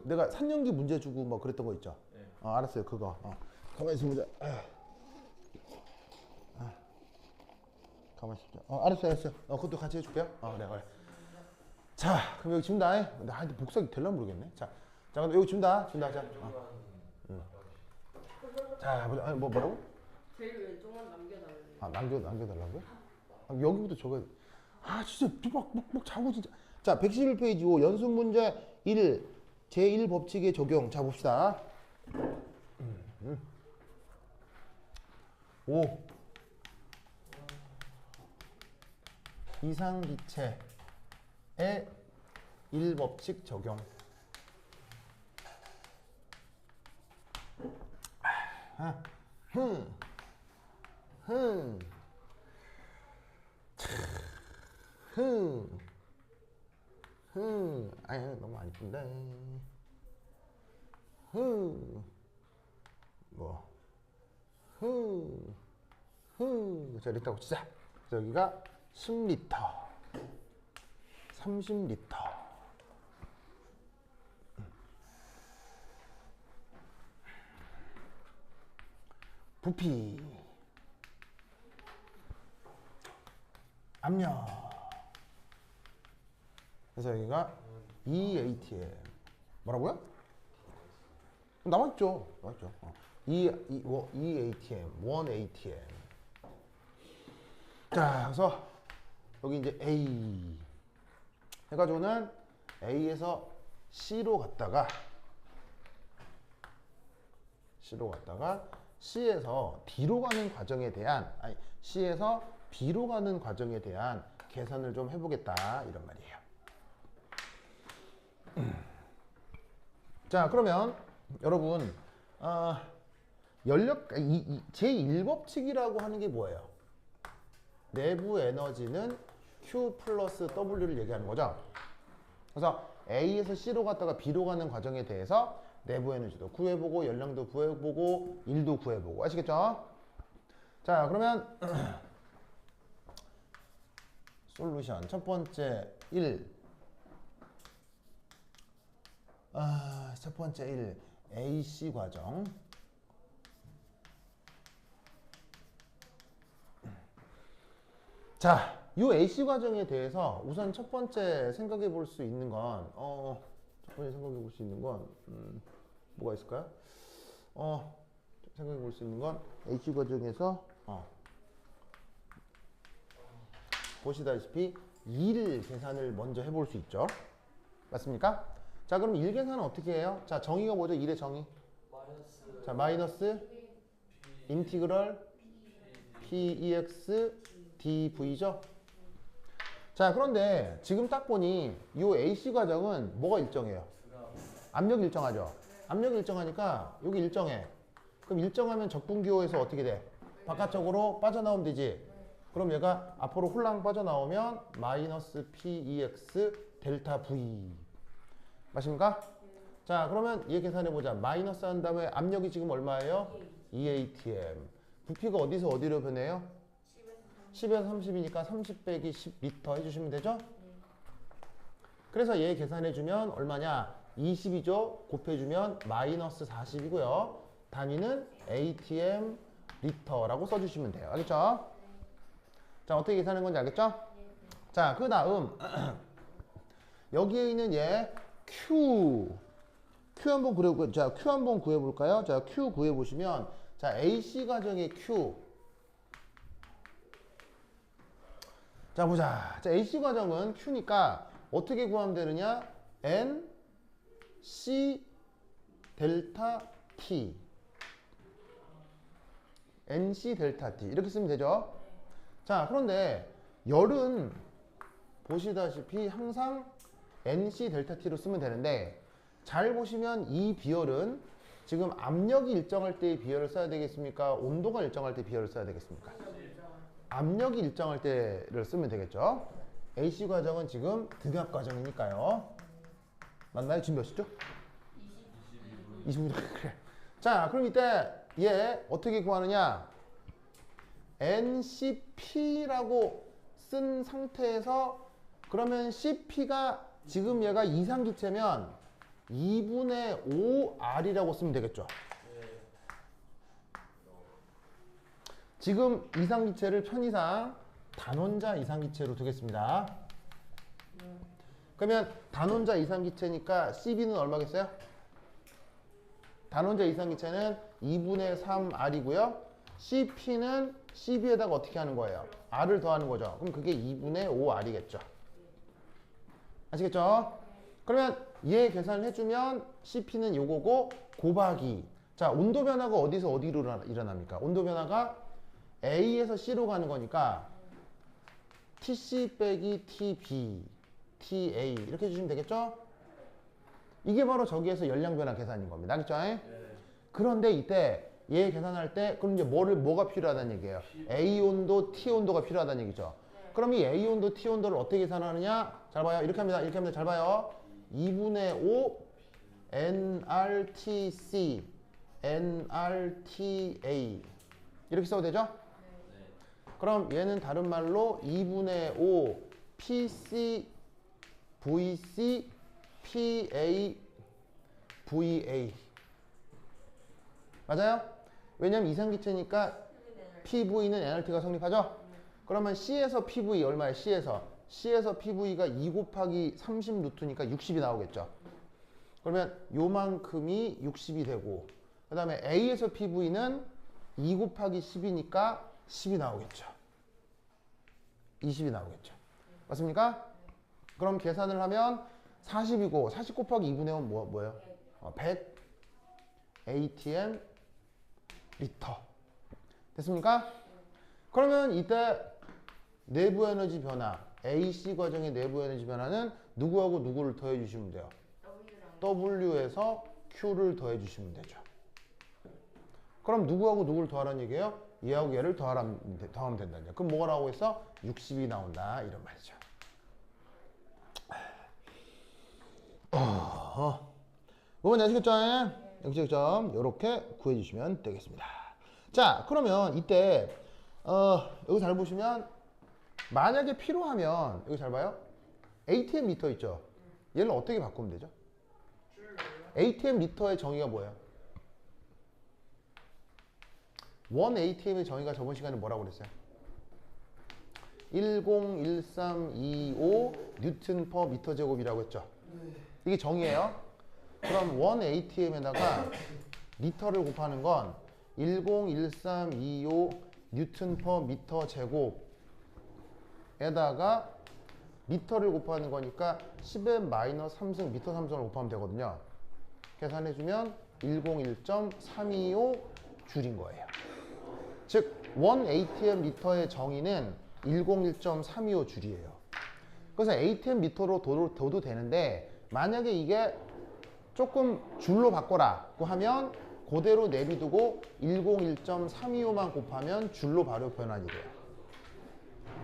내가 산연기 문제 주고 뭐 그랬던 거 있죠? 네. 알았어요. 그거. 가만히 있으면 가만히 있으면 알았어요. 그것도 같이 해줄게요. 그래. 자, 그럼 여기 준다. 근데 복사기 될라 모르겠네. 자, 그럼 여기 준다. 자. 자, 보자. 뭐라고? 제일 왼쪽만 남겨달래요. 남겨달라고요? 여기부터 적어야 돼. 진짜 막 자고 진짜. 자, 111페이지 5 연습 문제 1 제1 법칙의 적용. 자, 봅시다. 5 이상기체의 1법칙 적용. 아유, 너무 안 이쁜데. 자, 리터 고치자. 여기가 10리터, 30리터. 부피, 압력. 그래서 여기가 EATM. 뭐라고요? 나와있죠. EATM, 1ATM. 자, 그래서 여기 이제 A 해가지고는 A에서 C로 갔다가 C에서 D로 가는 과정에 대한 C에서 B로 가는 과정에 대한 계산을 좀 해보겠다 이런 말이에요. 자, 그러면 여러분 연력 제1법칙이라고 하는 게 뭐예요? 내부 에너지는 Q 플러스 W를 얘기하는 거죠. 그래서 A에서 C로 갔다가 B로 가는 과정에 대해서 내부 에너지도 구해보고 연량도 구해보고 일도 구해보고 아시겠죠? 자, 그러면 솔루션 첫 번째 1 첫 번째 1 AC 과정. 자, 이 AC 과정에 대해서 우선 첫 번째 생각해 볼 수 있는 건 뭐가 있을까요? 생각해 볼 수 있는 건 AC 과정에서 보시다시피 1 계산을 먼저 해볼 수 있죠. 맞습니까? 자, 그럼 1 계산은 어떻게 해요? 자, 정의가 뭐죠? 1의 정의. 자, 마이너스 인티그럴 PEX DV죠? 자, 그런데 지금 딱 보니 이 AC 과정은 뭐가 일정해요? 압력이 일정하죠? 압력이 일정하니까 여기 일정해. 그럼 일정하면 적분기호에서 어떻게 돼? 바깥쪽으로 빠져나오면 되지. 그럼 얘가 앞으로 홀랑 빠져나오면 마이너스 PEX 델타 V. 맞습니까? 자, 그러면 얘 계산해보자. 마이너스 한 다음에 압력이 지금 얼마예요? EATM. 부피가 어디서 어디로 변해요? 10에서 30이니까 30 빼기 10m 해주시면 되죠? 그래서 얘 계산해주면 얼마냐? 20이죠? 곱해주면 마이너스 40이고요. 단위는 ATM 리터라고 써주시면 돼요. 알겠죠? 자, 어떻게 계산하는 건지 알겠죠? 자, 그 다음 여기에 있는 얘 Q 한번 구해볼까요? 자, Q 한번 구해볼까요? 자, Q 구해보시면 자, AC 과정의 Q. 자, 보자. 자, AC 과정은 Q니까 어떻게 구하면 되느냐? N C 델타 T. NC 델타 T. 이렇게 쓰면 되죠? 자, 그런데 열은 보시다시피 항상 NC 델타 T로 쓰면 되는데 잘 보시면 이 비열은 지금 압력이 일정할 때의 비열을 써야 되겠습니까? 온도가 일정할 때 비열을 써야 되겠습니까? 압력이 일정할 때를 쓰면 되겠죠? AC 과정은 지금 등압 과정이니까요. 맞나요? 지금 몇 시죠? 22분. 그래. 자, 그럼 이때 얘 어떻게 구하느냐? NCP라고 쓴 상태에서 그러면 CP가 지금 얘가 이상기체면 2분의 5R이라고 쓰면 되겠죠. 지금 이상기체를 편의상 단원자 이상기체로 두겠습니다. 그러면 단원자 이상기체니까 CB는 얼마겠어요? 단원자 이상기체는 2분의 3R이고요. CP는 CB에다가 어떻게 하는 거예요? R을 더하는 거죠. 그럼 그게 2분의 5R이겠죠. 아시겠죠? 그러면 얘 계산을 해주면 CP는 요거고 곱하기. 자, 온도 변화가 어디서 어디로 일어납니까? 온도 변화가 A에서 C로 가는 거니까 TC 빼기 TB, TA 이렇게 해주시면 되겠죠? 이게 바로 저기에서 열량 변화 계산인 겁니다. 알겠죠? 그런데 이때 얘 계산할 때 그럼 이제 뭐가 필요하다는 얘기예요? A 온도, T 온도가 필요하다는 얘기죠. 그럼 이 A 온도, T 온도를 어떻게 계산하느냐? 잘 봐요. 이렇게 합니다. 이렇게 합니다. 잘 봐요. 2분의 5 NRTC, NRTA 이렇게 써도 되죠? 그럼 얘는 다른 말로 2분의 5 PC, VC, PA, VA 맞아요? 왜냐면 이상기체니까 PV는 NRT가 성립하죠? 그러면 C에서 PV 얼마예요? C에서 PV가 2 곱하기 30루트니까 60이 나오겠죠. 그러면 요만큼이 60이 되고 그 다음에 A에서 PV는 2 곱하기 10이니까 10이 나오겠죠. 20이 나오겠죠. 맞습니까? 그럼 계산을 하면 40이고 40 곱하기 2분의 5는 뭐예요? 100 ATM 리터. 됐습니까? 그러면 이때 내부 에너지 변화 AC 과정의 내부 에너지 변화는 누구하고 누구를 더해 주시면 돼요? W에서 Q를 더해 주시면 되죠. 그럼 누구하고 누구를 더하라는 얘기예요? 얘하고 얘를 더하면 된다는 얘기예요. 그럼 뭐가 나오고 있어? 60이 나온다 이런 말이죠. 이건 아시겠죠? 역지점 이렇게 구해 주시면 되겠습니다. 자, 그러면 이때 여기 잘 보시면 만약에 필요하면 여기 잘 봐요. ATM 미터 있죠? 얘를 어떻게 바꾸면 되죠? ATM 미터의 정의가 뭐예요? 1 ATM의 정의가 저번 시간에 뭐라고 그랬어요? 101325 뉴턴 퍼 미터 제곱이라고 했죠? 이게 정의예요. 그럼 1 ATM에다가 리터를 곱하는 건 101325 뉴턴 퍼 미터 제곱에다가 미터를 곱하는 거니까 10의 마이너스 3승 미터 3승을 곱하면 되거든요. 계산해주면 101.325 줄인 거예요. 즉 1 ATM 미터의 정의는 101.325 줄이에요. 그래서 ATM 미터로 둬도 되는데 만약에 이게 조금 줄로 바꿔라고 하면 그대로 내비두고 101.325만 곱하면 줄로 바로 변환이 돼요.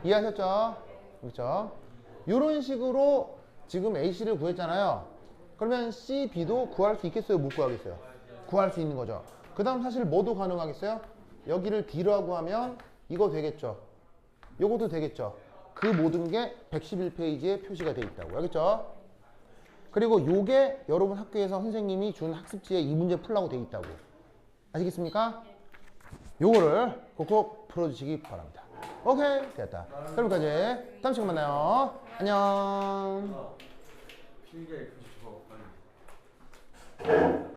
이해하셨죠? 그렇죠? 이런 식으로 지금 AC를 구했잖아요. 그러면 C, B도 구할 수 있겠어요? 못 구하겠어요? 구할 수 있는 거죠. 그 다음 사실 뭐도 가능하겠어요? 여기를 D라고 하면 이거 되겠죠? 요것도 되겠죠? 그 모든 게 111페이지에 표시가 되어 있다고. 알겠죠? 그리고 요게 여러분 학교에서 선생님이 준 학습지에 이 문제 풀라고 되어 있다고. 아시겠습니까? 요거를 꼭꼭 풀어주시기 바랍니다. 오케이, 됐다. 그럼 여기까지. 다음 시간 만나요. 안녕. 필기할 그 주가 빨리.